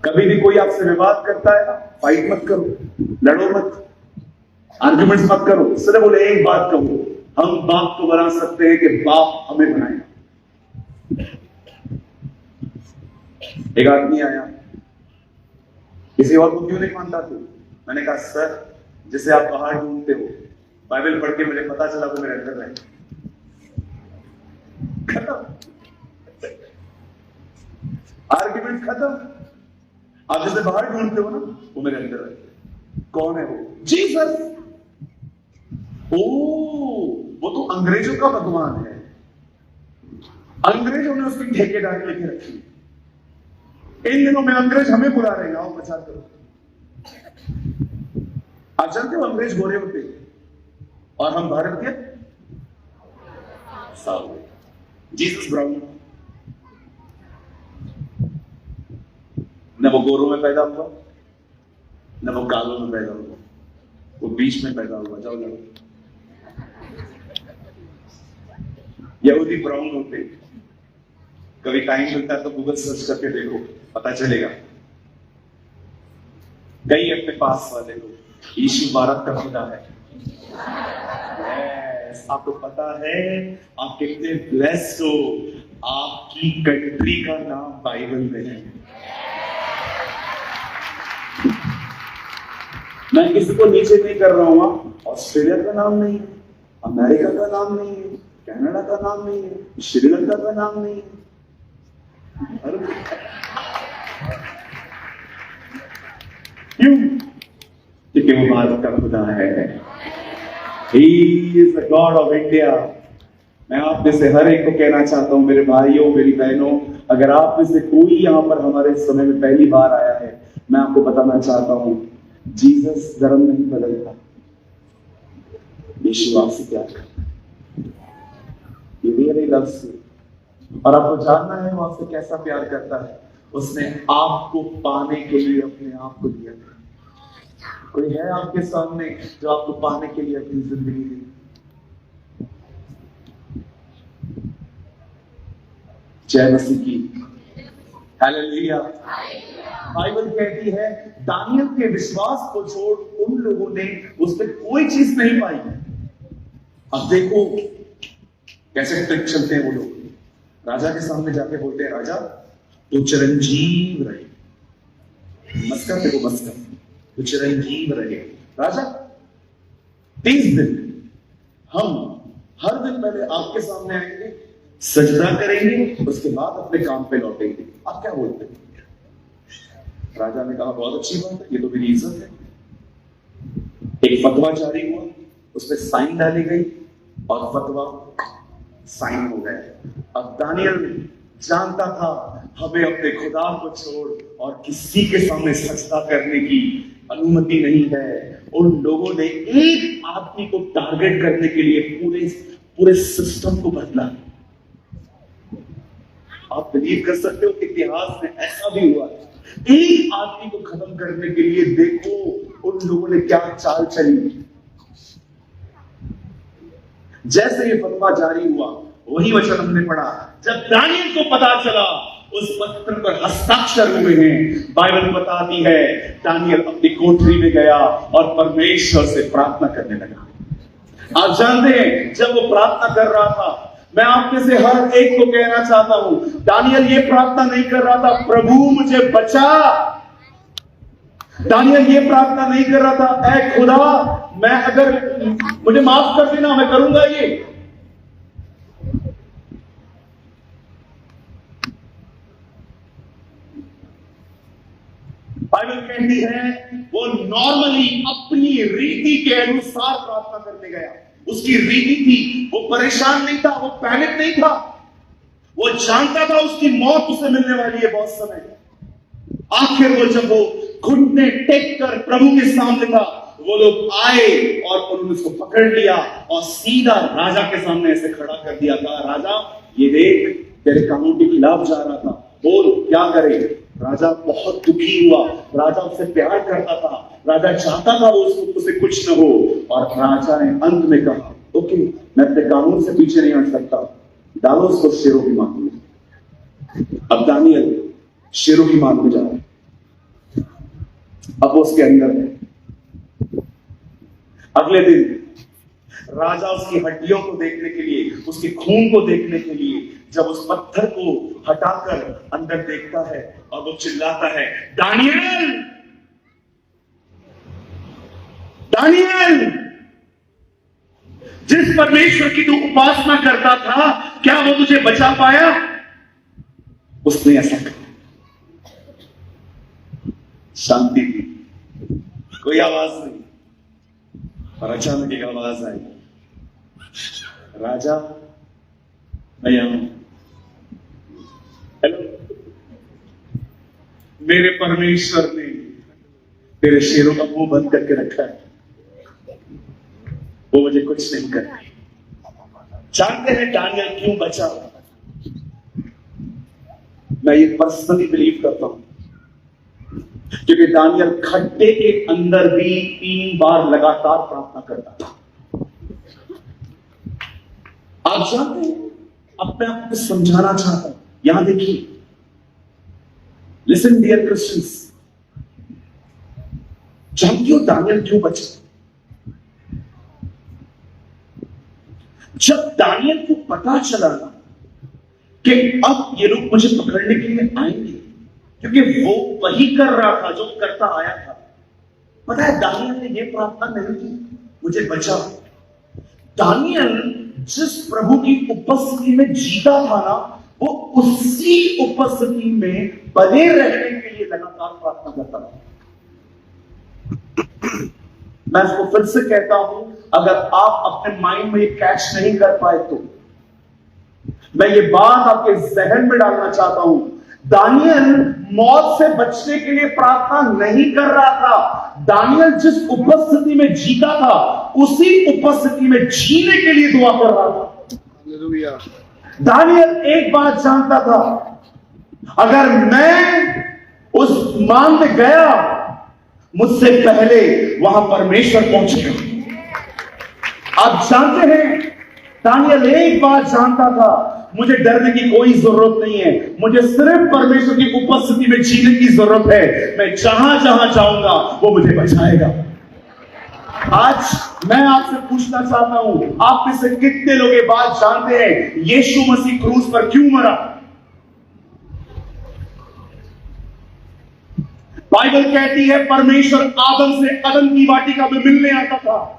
कभी भी कोई आपसे विवाद करता है ना, फाइट मत करो, लड़ो मत, आर्ग्यूमेंट्स मत करो। सिर्फ बोले एक बात कहो, हम बाप को बना सकते हैं कि बाप हमें बनाएगा। एक आदमी आया, किसी और को क्यों नहीं मानता तू? मैंने कहा सर, जिसे आप बाहर ढूंढते हो, बाइबल पढ़ के मुझे पता चला वो मेरे अंदर है। खत्म, आर्ग्यूमेंट खत्म। आप जिसे बाहर ढूंढते हो ना, वो मेरे अंदर है। कौन है वो? जीसस। ओ, वो तो अंग्रेजों का भगवान है। अंग्रेजों ने उसकी ठेकेदारी लेके रखी। इन दिनों में अंग्रेज हमें बुला रहे हैं, आओ प्रचार करो। आप जानते हो अंग्रेज गोरे होते हैं और हम भारत के साउथ। जीसस ब्राउन, न वो गोरों में पैदा हुआ, न वो कालों में पैदा हुआ, वो बीच में पैदा हुआ। जाओ लड़ो। यहूदी ब्राउन होते। कभी टाइम मिलता है तो गूगल सर्च करके देखो, पता चलेगा। कई अपने पास वाले लोग, यीशु भारत का खुदा है। yes, आपको पता है आप कितने ब्लेस्ड हो, आपकी कंट्री का नाम बाइबल में है। मैं किसी को नीचे नहीं कर रहा हूं। ऑस्ट्रेलिया का नाम नहीं है, अमेरिका का नाम नहीं है, कनाडा का नाम नहीं है, श्रीलंका का नाम नहीं है। क्यों? क्योंकि वो भारत का खुदा है। He is the God of India। मैं आप में से हर एक को कहना चाहता हूं, मेरे भाइयों, मेरी बहनों, अगर आप में से कोई यहां पर हमारे समय में पहली बार आया है, मैं आपको बताना चाहता हूं, जीसस धर्म नहीं बदलता। यीशु आपसे प्यार करता है। He really loves you। और आपको जानना है वो आपसे कैसा प्यार करता है। उसने आपको पाने के लिए अपने आप को दिया। कोई है आपके सामने जो आपको पाने के लिए अपनी जिंदगी दी? जय मसीह की। हालेलुया। बाइबल कहती है दानियल के विश्वास को छोड़ उन लोगों ने उसमें कोई चीज नहीं पाई। अब देखो कैसे ट्रिक चलते हैं वो लोग। राजा के सामने जाके बोलते हैं, राजा तो चिरंजीव रहे। मस्का देखो, मस्का तो चिरंजीव रहे। राजा 30 दिन हम हर दिन पहले आपके सामने आएंगे, सजदा करेंगे, उसके बाद अपने काम पे लौटेंगे। आप क्या बोलते हैं? राजा ने कहा, बहुत अच्छी बात है, ये तो मेरी इज्जत है। एक फतवा जारी हुआ, उसमें साइन डाली गई और फतवा साइन हो गया। अब दानियल जानता था हमें अपने खुदा को छोड़ और किसी के सामने सजदा करने की अनुमति नहीं है। उन लोगों ने एक आदमी को टारगेट करने के लिए पूरे सिस्टम को बदला। आप बिलीव कर सकते हो इतिहास में ऐसा भी हुआ है। एक आदमी को खत्म करने के लिए देखो उन लोगों ने क्या चाल चली। जैसे ये फतवा जारी हुआ, वही वचन हमने पढ़ा, जब दानियल को पता चला उस पत्र पर हस्ताक्षर हुए हैं, बाइबल बताती है दानियल अपनी कोठरी में गया और परमेश्वर से प्रार्थना करने लगा। आप जानते हैं जब वो प्रार्थना कर रहा था, मैं आप में से हर एक को कहना चाहता हूं, दानियल ये प्रार्थना नहीं कर रहा था प्रभु मुझे बचा। दानियल ये प्रार्थना नहीं कर रहा था, ऐ खुदा मैं अगर मुझे माफ कर देना, मैं करूंगा ये। बाइबल कहती है वो नॉर्मली अपनी रीति के अनुसार प्रार्थना करने गया। उसकी रीति थी, वो परेशान नहीं था, वो पैनिक नहीं था। वो जानता था उसकी मौत उसे मिलने वाली है बहुत समय। आखिर वो जब वो घुटने टेक कर प्रभु के सामने था, वो लोग आए और उन्होंने उसको पकड़ लिया और सीधा राजा के सामने ऐसे खड़ा कर दिया। कहा, राजा ये देख तेरे कानून के खिलाफ जा रहा था, बोल क्या करे। राजा बहुत दुखी हुआ। राजा उससे प्यार करता था, राजा चाहता था वो उसे कुछ न हो। और राजा ने अंत में कहा, ओके मैं अपने कानून से पीछे नहीं हट सकता, डालो उसको शेरों की मांग में। अब दानियल शेरों की मांग में जा रहा है। अब वो उसके अंदर है। अगले दिन राजा उसकी हड्डियों को देखने के लिए, उसके खून को देखने के लिए जब उस पत्थर को हटाकर अंदर देखता है और वो चिल्लाता है, दानियल दानियल, जिस परमेश्वर की तू उपासना करता था क्या वो तुझे बचा पाया? उसने ऐसा कहा। शांति थी, कोई आवाज नहीं, और अचानक एक आवाज आई, राजा मैं यहां हूं। हेलो, मेरे परमेश्वर ने तेरे शेरों का मुंह बंद करके रखा है, वो मुझे कुछ नहीं कर रही। जानते हैं दानियल क्यों बचा? मैं ये पर्सनली बिलीव करता हूं क्योंकि दानियल खड्डे के अंदर भी 3 बार लगातार प्रार्थना करता था। आप जानते हैं, अब मैं आपको समझाना चाहता हूं, यहां देखिए, लिसन डियर क्रिश्चियंस, जानते हो दानियल क्यों बचा? जब दानियल को पता चला ना कि अब ये लोग मुझे पकड़ने के लिए आएंगे, क्योंकि वो वही कर रहा था जो करता आया था। पता है दानियल ने ये प्रार्थना नहीं की मुझे बचा। दानियल जिस प्रभु की उपस्थिति में जीता था ना, वो उसी उपस्थिति में बने रहने के लिए लगातार प्रार्थना करता था। मैं इसको फिर से कहता हूं, अगर आप अपने माइंड में ये कैच नहीं कर पाए तो मैं ये बात आपके जहन में डालना चाहता हूं। दानियल मौत से बचने के लिए प्रार्थना नहीं कर रहा था। दानियल जिस उपस्थिति में जीता था, उसी उपस्थिति में जीने के लिए दुआ कर रहा था। हालेलुया। दानियल एक बात जानता था, अगर मैं उस मान में गया, मुझसे पहले वहां परमेश्वर पहुंचेगा। आप जानते हैं, दानियल एक बात जानता था, मुझे डरने की कोई जरूरत नहीं है, मुझे सिर्फ परमेश्वर की उपस्थिति में जीने की जरूरत है। मैं जहां जहां जाऊंगा वो मुझे बचाएगा। आज मैं आपसे पूछना चाहता हूं, आप में से कितने लोग ये बात जानते हैं यीशु मसीह क्रूस पर क्यों मरा? बाइबल कहती है परमेश्वर आदम से अदन की वाटिका में मिलने आता था,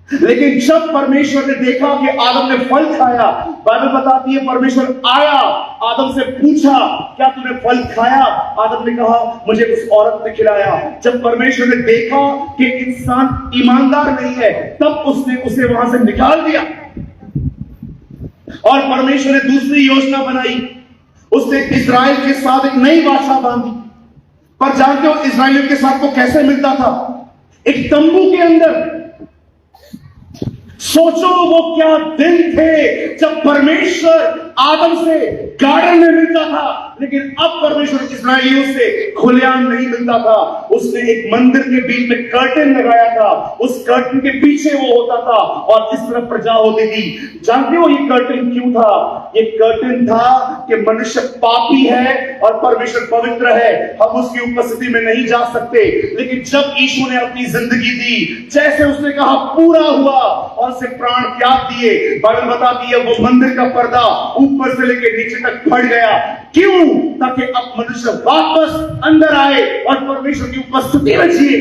लेकिन जब परमेश्वर ने देखा कि आदम ने फल खाया, बाइबल बताती है परमेश्वर आया, आदम से पूछा क्या तूने फल खाया? आदम ने कहा मुझे उस औरत ने खिलाया। जब परमेश्वर ने देखा कि इंसान ईमानदार नहीं है, तब उसने उसे वहां से निकाल दिया और परमेश्वर ने दूसरी योजना बनाई। उसने इस्राएल के साथ एक नई भाषा बांधी। पर जानते हो इस्राएलियों के साथ वो कैसे मिलता था? एक तंबू के अंदर। सोचो वो क्या दिन थे जब परमेश्वर आदम से गार्डन में मिलता था, लेकिन अब परमेश्वर इस्राएलियों से खुलेआम नहीं मिलता था। उसने एक मंदिर के बीच में कर्टन लगाया था, उस कर्टन के पीछे वो होता था और इस तरफ प्रजा होती थी। जानते हो ये कर्टन क्यों था? ये कर्टन था कि मनुष्य पापी है और परमेश्वर पवित्र है, हम उसकी उपस्थिति में नहीं जा सकते। लेकिन जब यीशु ने अपनी जिंदगी दी, जैसे उसने कहा पूरा हुआ और से प्राण त्याग दिए, बाइबल बताती है वो मंदिर का पर्दा ऊपर से लेकर नीचे तक फट गया। क्यों? ताकि अब मनुष्य वापस अंदर आए और परमेश्वर की उपस्थिति में जिए।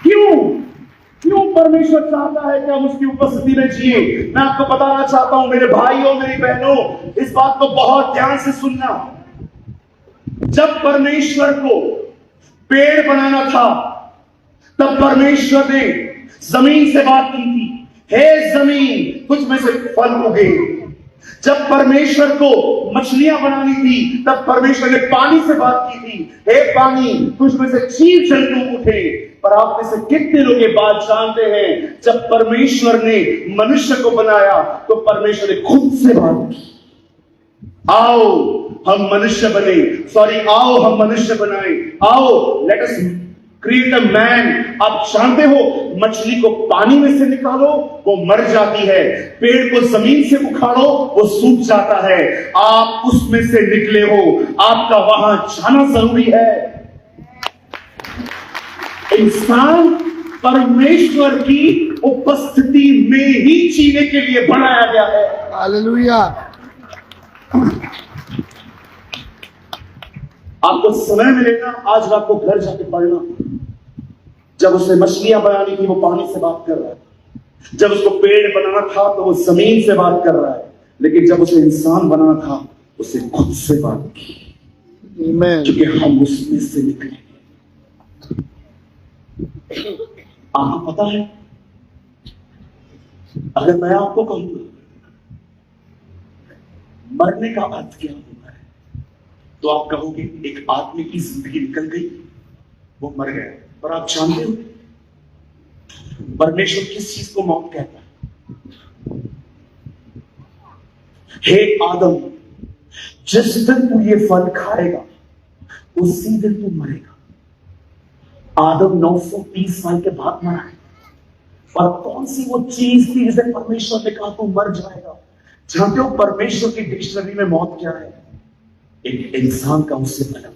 क्यों? क्यों परमेश्वर चाहता है कि हम उसकी उपस्थिति में जिए? मैं आपको बताना चाहता हूं मेरे भाइयों मेरी बहनों, इस बात को बहुत ध्यान से सुनना। जब परमेश्वर को पेड़ बनाना था, तब परमेश्वर ने जमीन से बात की थी, हे जमीन कुछ में से फल उगे। जब परमेश्वर को मछलियां बनानी थी, तब परमेश्वर ने पानी से बात की थी, हे पानी कुछ में से जीव जंतु उठे। पर आप में से कितने लोग ये बात जानते हैं, जब परमेश्वर ने मनुष्य को बनाया तो परमेश्वर ने खुद से बात की, आओ हम मनुष्य बने, आओ हम मनुष्य बनाए, आओ let us create a man. आप जानते हो मछली को पानी में से निकालो वो मर जाती है, पेड़ को जमीन से उखाड़ो वो सूख जाता है, आप उसमें से निकले हो, आपका वहां जाना जरूरी है। इंसान परमेश्वर की उपस्थिति में ही जीने के लिए बनाया गया है। हालेलुया। आपको समय मिलेगा आज रात को घर जाके पढ़ना। जब उसे मछलियां बनानी थी वो पानी से बात कर रहा है, जब उसको पेड़ बनाना था तो वो जमीन से बात कर रहा है, लेकिन जब उसे इंसान बनाना था उसे खुद से बात की, क्योंकि हम उसमें से निकले। आपको पता है, अगर मैं आपको कहूंगा मरने का अर्थ क्या होता है, तो आप कहोगे एक आदमी की जिंदगी निकल गई, वो मर गया। पर आप जानते हो परमेश्वर किस चीज को मौत कहता है? हे आदम, जिस दिन तू ये फल खाएगा उसी दिन तू मरेगा। आदम 930 साल के बाद मरा है, और कौन सी वो चीज थी जिसे परमेश्वर ने कहा तू मर जाएगा? जानते हो परमेश्वर की डिक्शनरी में मौत क्या है? एक इंसान का उससे बना।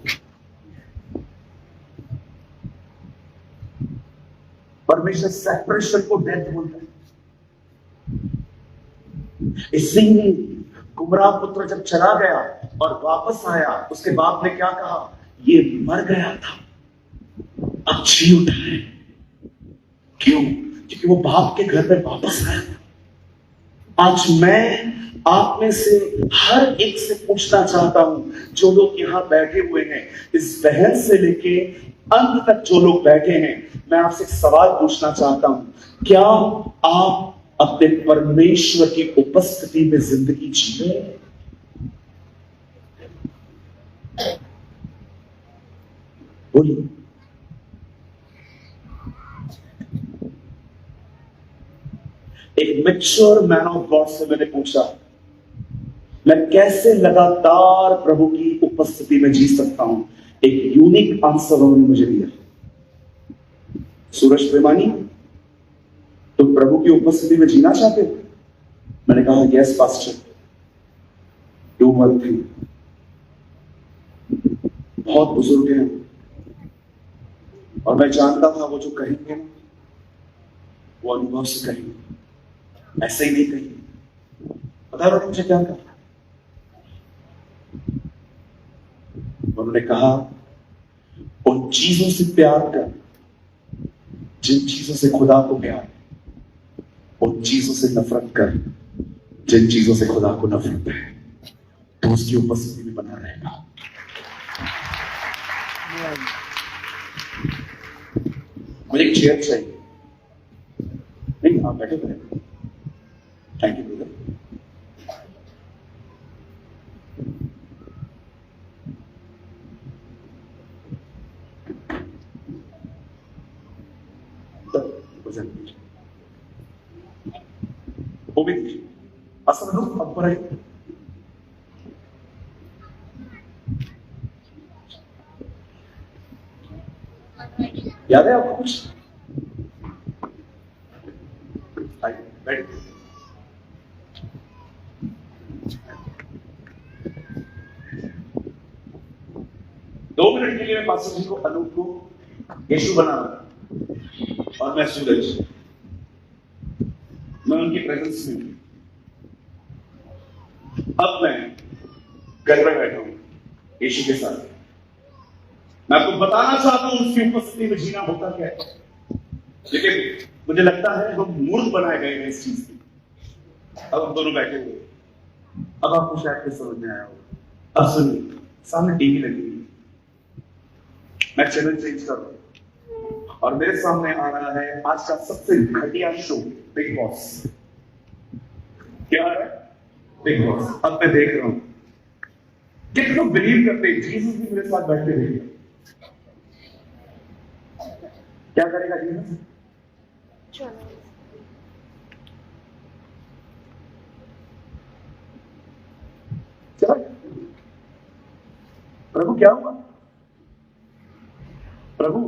परमेश्वर सेपरेशन को डेथ बोलता है। इसीलिए गुमराह पुत्र जब चला गया और वापस आया, उसके बाप ने क्या कहा? ये मर गया था अब जी उठा है। क्यों? क्योंकि वो बाप के घर में वापस आया था। आज मैं आप में से हर एक से पूछना चाहता हूं, जो लोग यहां बैठे हुए हैं, इस बहन से लेके अंत तक जो लोग बैठे हैं, मैं आपसे एक सवाल पूछना चाहता हूं, क्या आप अपने परमेश्वर की उपस्थिति में जिंदगी जी रहे हैं? बोलिए। एक मैच्योर मैन ऑफ गॉड से मैंने पूछा, मैं कैसे लगातार प्रभु की उपस्थिति में जी सकता हूं? एक यूनिक आंसर उन्होंने मुझे दिया। सूरज प्रेमानी, तुम प्रभु की उपस्थिति में जीना चाहते हो? मैंने कहा yes pastor, do one thing. बहुत बुजुर्ग हैं और मैं जानता था वो जो कहेंगे ना वो अनुभव से कहेंगे, ऐसे ही नहीं कहेंगे। पता है मुझे क्या कहा? उन्होंने कहा उन चीजों से प्यार कर जिन चीजों से खुदा को प्यार, उन चीजों से नफरत कर जिन चीजों से खुदा को नफरत है, तो उसकी उपस्थिति में बना रहेगा। मुझे एक चेयर चाहिए। नहीं, आप बैठे बैठे। Thank you brother. वो भी असल लोग अब पर याद है आपको कुछ? बैठ। दो मिनट के लिए मैं पास्टर जी को, अनूप को यीशु बना रहा और मैं सूरज, मैं उनकी प्रेजेंस में हूं। अब मैं घर में बैठा हूं यीशु के साथ। मैं आपको बताना चाहता हूं उसकी उपस्थिति में जीना होता क्या है, लेकिन मुझे लगता है हम मूर्ख बनाए गए हैं इस चीज की। अब हम दोनों बैठे हुए, अब आपको शायद कुछ समझ में आया होगा। अब सुनिए, सामने टीवी लगी हुई, मैं चैनल चेंज कर रहा हूं और मेरे सामने आ रहा है आज का सबसे घटिया शो, बिग बॉस। क्या आ रहा है? Big boss. अब मैं देख रहा हूं कितने लोग बिलीव करते हैं जीसस भी मेरे साथ बैठ के देखेगा। क्या करेगा जीसस? चलो, प्रभु क्या हुआ? प्रभु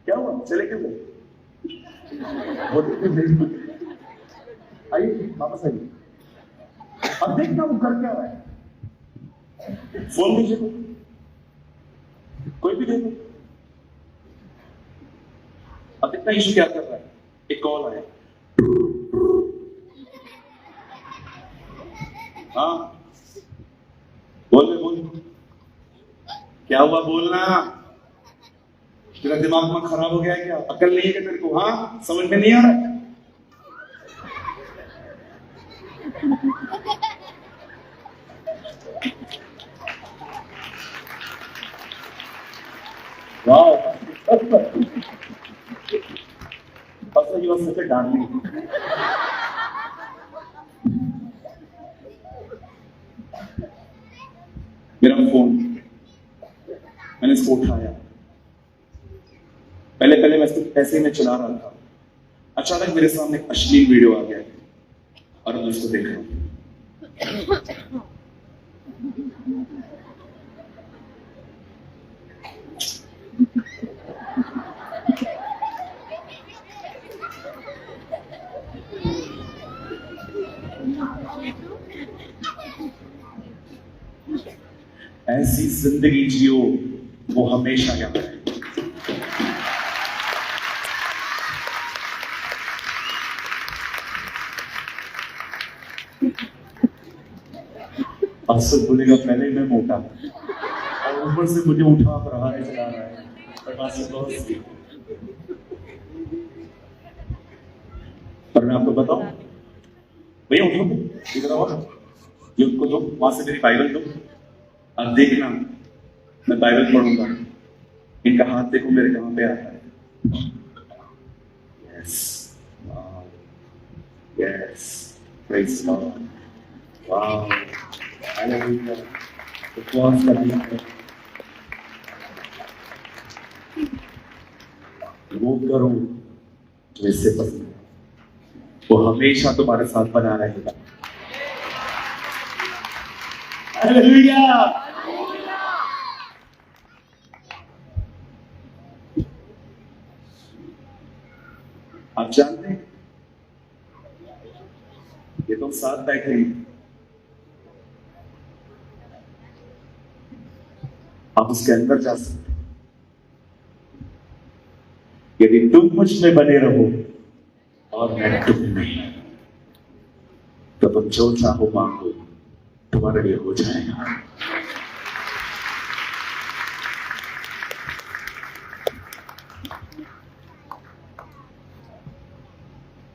क्या हुआ? चले क्यों गए? आइए वापस आइए। अब देखना वो कर क्या रहा है। फोन दीजिए, कोई भी देखो। अब देखना यीशु क्या कर रहा है। एक कॉल आया। हाँ बोल। क्या हुआ? बोलना। तेरा दिमाग में खराब हो गया है क्या? अकल नहीं है क्या तेरे को? हाँ, समझ में नहीं आ रहा है? वाह, Pastor, you are such a darling. मेरा फोन, मैंने इसको उठाया। पहले मैं इसको ऐसे ही मैं चला रहा था, अचानक मेरे सामने एक अश्लील वीडियो आ गया और मैं उसको देख रहा हूं। ऐसी जिंदगी जियो वो हमेशा याद है। पास्टर बोलेगा पहले मैं मोटा और ऊपर से मुझे उठा रहा है, चला रहा है। पर मैं आपको बताऊं भैया, उठो इधर आओ, ये उनको दो, वहां से मेरी बाइबल दो। अब देखना मैं बाइबल पढ़ूंगा, इनका हाथ देखो मेरे कहां पे आता है। Yes yes, praise God, wow, hallelujah. उपवास करना है, वो करो जो इससे पसंद है। वो हमेशा तुम्हारे साथ बना रहेगा। हालेलुया। आप जानते हैं ये तो साथ बैठे हैं, आप उसके अंदर जा सकते हैं। यदि तुम मुझ में बने रहो और मैं तुम में, तो तुम जो चाहो मांगो, तुम्हारे लिए हो जाएगा।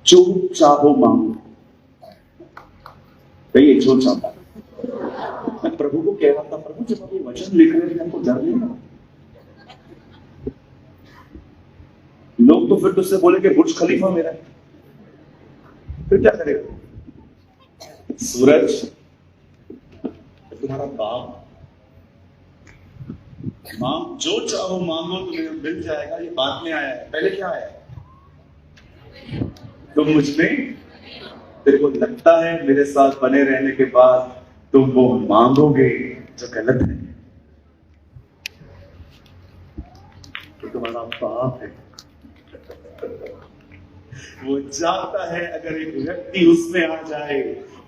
जो चाहो मांगो, भैया जो चाहता। मैं प्रभु को कह रहा था, प्रभु जब आप ये वचन लिख रहे थे हमको डर नहीं लगा। लोग तो फिर तुझसे बोले कि बुर्ज खलीफा मेरा है, फिर क्या करेगा? सूरज तुम्हारा बाप, मांग जो चाहो मांगो तुम्हें मिल जाएगा। ये बाद में आया है, पहले क्या आया है? तुम मुझ में, तेरे को लगता है मेरे साथ बने रहने के बाद तुम वो मांगोगे जो गलत है, तो तुम्हारा बाप है। वो चाहता है अगर एक व्यक्ति उसमें आ जाए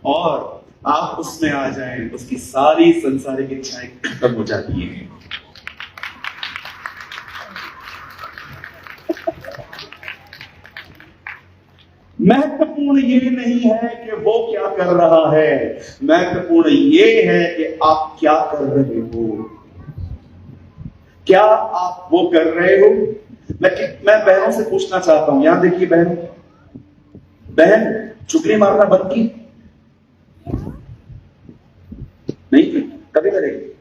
और आप उसमें आ जाएं, उसकी सारी संसारिक इच्छाएं खत्म हो जाती हैं। महत्वपूर्ण ये नहीं है कि वो क्या कर रहा है, महत्वपूर्ण ये है कि आप क्या कर रहे हो। क्या आप वो कर रहे हो? मैं बहनों से पूछना चाहता हूं, यहां देखिए बहन चुगली मारना बंद की नहीं की, कभी करेगी?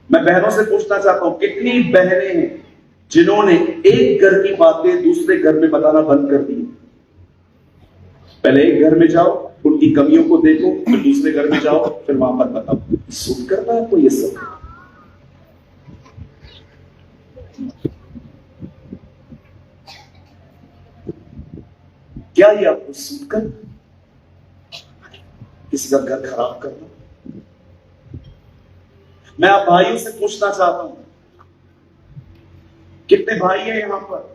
मैं बहनों से पूछना चाहता हूं, कितनी बहनें हैं जिन्होंने एक घर की बातें दूसरे घर में बताना बंद कर दी? पहले एक घर में जाओ, उनकी कमियों को देखो, फिर दूसरे घर में जाओ, फिर वहां पर बताओ। सूट करता है आपको ये सब? क्या ये आपको सूट कर किसी का घर खराब करना? मैं आप भाइयों से पूछना चाहता हूं, कितने भाई हैं यहां पर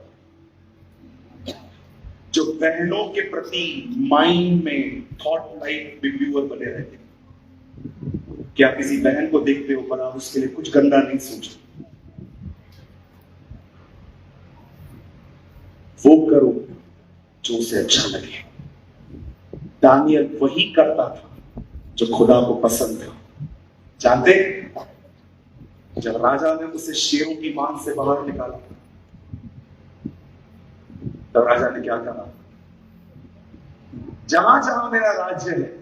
जो बहनों के प्रति माइंड में थॉट लाइफ रिव्यूअर बने रहते? क्या किसी बहन को देखते हो पर आप उसके लिए कुछ गंदा नहीं सोचते? वो करो जो उसे अच्छा लगे। दानियल वही करता था जो खुदा को पसंद था। जानते, जब राजा ने उसे शेरों की मान से बाहर निकाला, तो राजा ने क्या कहा? जहां जहां मेरा राज्य है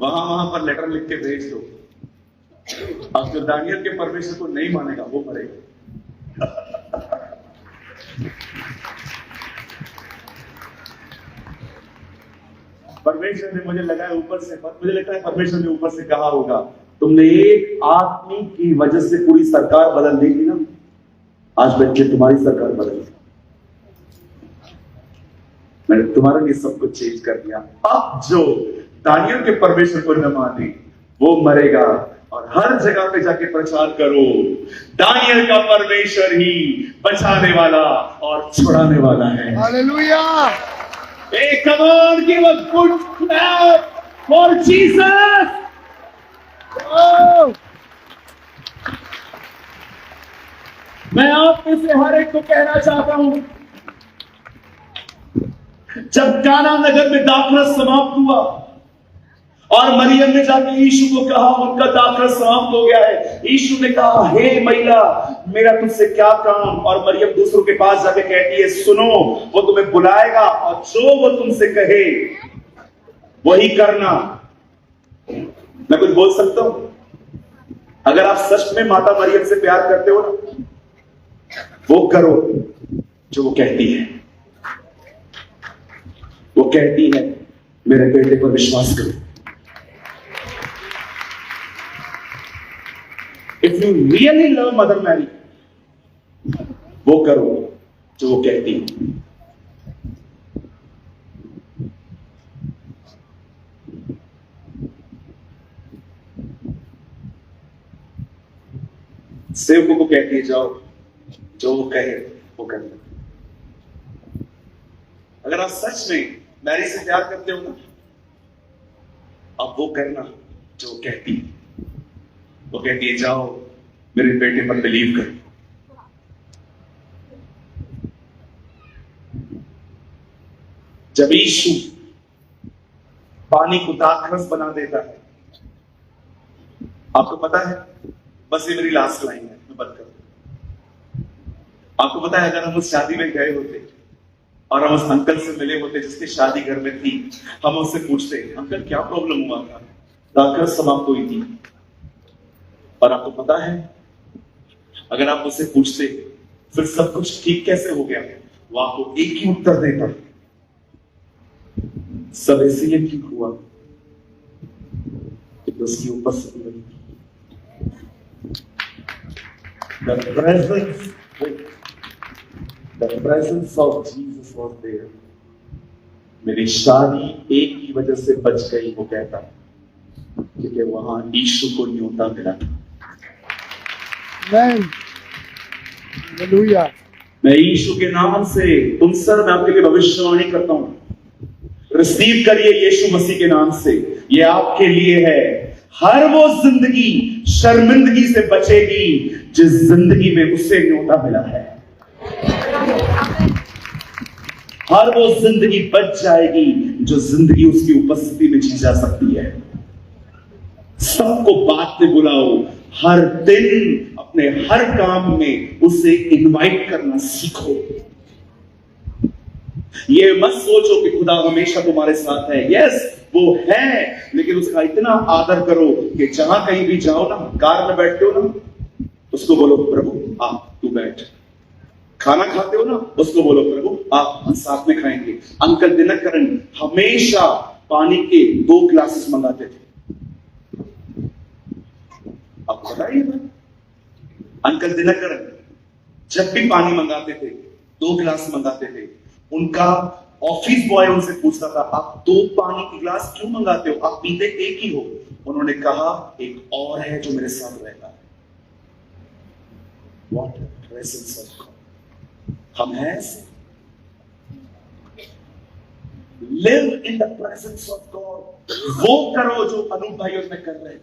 वहां वहां पर लेटर लिख के भेज दो। अब जो दानियल के परमेश्वर को नहीं मानेगा वो मरेगा। परमेश्वर ने, मुझे लगा है ऊपर से, मुझे लगता है परमेश्वर ने ऊपर से कहा होगा, तुमने एक आदमी की वजह से पूरी सरकार बदल दी थी ना, आज बैठ के तुम्हारी सरकार बदल दी। मैंने तुम्हारे लिए सब कुछ चेंज कर दिया। अब जो दानियल के परमेश्वर को न माने वो मरेगा। और हर जगह पे जाके प्रचार करो, दानियल का परमेश्वर ही बचाने वाला और छुड़ाने वाला है। Hallelujah! Hey, come on, give a good clap for Jesus! Oh! मैं आप में से हर एक को कहना चाहता हूं, जब काना नगर में दाखरस समाप्त हुआ और मरियम ने जाके यीशु को कहा उनका दाखरस समाप्त हो गया है, यीशु ने कहा, हे महिला, मेरा तुझसे क्या काम? और मरियम दूसरों के पास जाके कहती है, सुनो, वो तुम्हें बुलाएगा और जो वो तुमसे कहे वही करना। मैं कुछ बोल सकता हूं? अगर आप सच में माता मरियम से प्यार करते हो ना, वो करो जो वो कहती है। वो कहती है, मेरे बेटे पर विश्वास करो। If you really love Mother Mary, वो करो जो वो कहती है। सेवकों को कहती है जाओ, जो वो कहे वो करना। अगर आप सच में मैरी से प्यार करते हो ना, अब वो करना जो वो कहती है। वो कहती है जाओ मेरे बेटे पर बिलीव कर। जब यीशु पानी को दाखरस बना देता है, आपको पता है, बस ये मेरी लास्ट लाइन है, मैं बंद कर दूं। आपको पता है, अगर हम उस शादी में गए होते और हम उस अंकल से मिले होते जिसकी शादी घर में थी, हम उससे पूछते अंकल क्या प्रॉब्लम हुआ था, दाखरस समाप्त हुई थी। और आपको पता है, अगर आप उससे पूछते फिर सब कुछ ठीक कैसे हो गया, वो आपको एक ही उत्तर देता, सब इसलिए ठीक हुआ कि उसकी उपस्थिति बनी। The presence of Jesus was there. मेरी शादी एक ही वजह से बच गई, वो कहता, क्योंकि वहां यीशु को न्योता मिला था। हालेलुया। मैं यीशु के नाम से तुम सर मैं आपके लिए भविष्यवाणी करता हूं, रिसीव करिए यीशु मसीह के नाम से, ये आपके लिए है। हर वो जिंदगी शर्मिंदगी से बचेगी जिस जिंदगी में उसे न्योता मिला है। हर वो जिंदगी बच जाएगी जो जिंदगी उसकी उपस्थिति में जी जा सकती है। सबको बात में बुलाओ, हर दिन अपने हर काम में उसे इनवाइट करना सीखो। ये मत सोचो कि खुदा हमेशा तुम्हारे साथ है। यस वो है, लेकिन उसका इतना आदर करो कि जहां कहीं भी जाओ ना, कार में बैठते हो ना, उसको बोलो प्रभु आ तू बैठ। खाना खाते हो ना, उसको बोलो प्रभु आ हम साथ में खाएंगे। अंकल दिनकरन हमेशा पानी के 2 ग्लासेस मंगाते थे। आपको पता है ये? अंकल दिनकरन जब भी पानी मंगाते थे, 2 गिलास मंगाते थे। उनका ऑफिस बॉय उनसे पूछता था आप 2 पानी के गिलास क्यों मंगाते हो, आप पीते एक ही हो। उन्होंने कहा एक और है जो मेरे साथ रहता है। What a presence of God. हम हैं ऐसे। Live in the presence of God. वो करो जो अनूप भाई और मैं कर रहे हैं,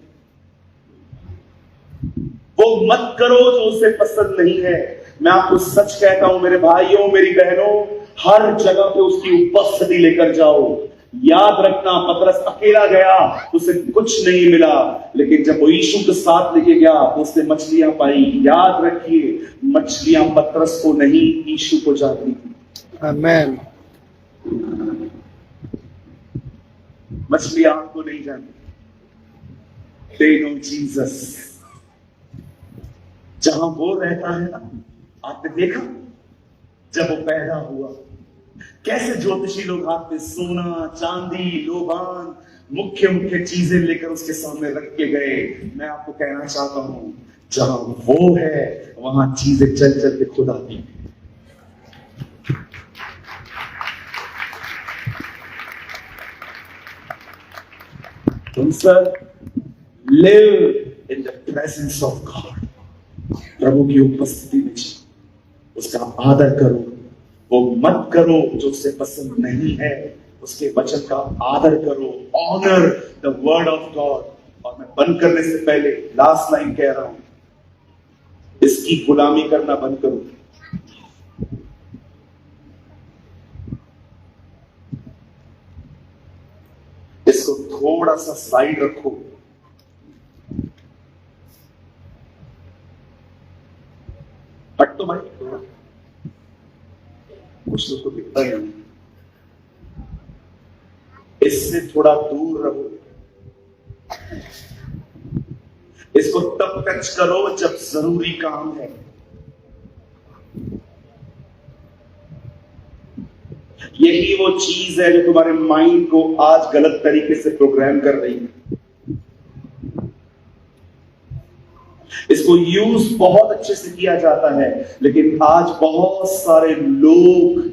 वो मत करो जो उसे पसंद नहीं है। मैं आपको सच कहता हूं मेरे भाइयों मेरी बहनों, हर जगह पे उसकी उपस्थिति लेकर जाओ। याद रखना, पतरस अकेला गया, उसे कुछ नहीं मिला, लेकिन जब वो यीशु के साथ लेके गया तो उसने मछलियां पाई। याद रखिए, मछलियां पतरस को नहीं यीशु को जाती थी। आमेन। मछलियां आपको नहीं जानती। They know Jesus. जहां वो रहता है ना, आपने देखा जब वो पैदा हुआ कैसे ज्योतिषी लोग हाथ में सोना चांदी लोबान मुख्य मुख्य चीजें लेकर उसके सामने रख के गए। मैं आपको कहना चाहता हूं, जहां वो है वहां चीजें चल चल के खुद आती हैं। तुम सर live in the presence of God. प्रभु की उपस्थिति में उसका आदर करो। वो मत करो जो उसे पसंद नहीं है, उसके वचन का आदर करो। Honour the word of God. और मैं बंद करने से पहले लास्ट लाइन कह रहा हूं, इसकी गुलामी करना बंद करो। इसको थोड़ा सा साइड रखो। हट तो भाई, कुछ तो दिखता नहीं, इससे थोड़ा दूर रहो। इसको तब टच करो जब जरूरी काम है। यही वो चीज है जो तुम्हारे माइंड को आज गलत तरीके से प्रोग्राम कर रही है। इसको यूज बहुत अच्छे से किया जाता है, लेकिन आज बहुत सारे लोग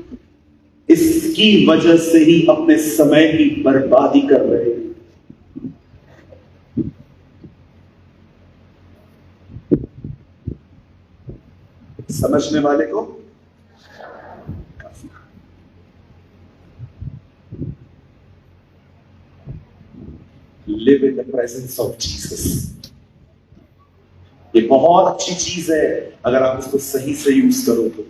इसकी वजह से ही अपने समय की बर्बादी कर रहे हैं। समझने वाले को live in the presence of Jesus. ये बहुत अच्छी चीज है अगर आप इसको सही से यूज करो तो।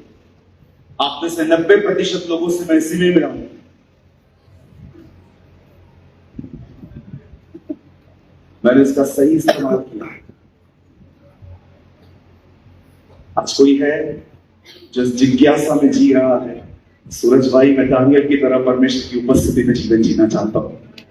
आप में से 90% लोगों से मैं इसी में मिला हूं। मैंने इसका सही इस्तेमाल किया। आज कोई है जो जिज्ञासा में जी रहा है, सूरज भाई मैं दानियल की तरह परमेश्वर की उपस्थिति में जीवन जीना चाहता हूं।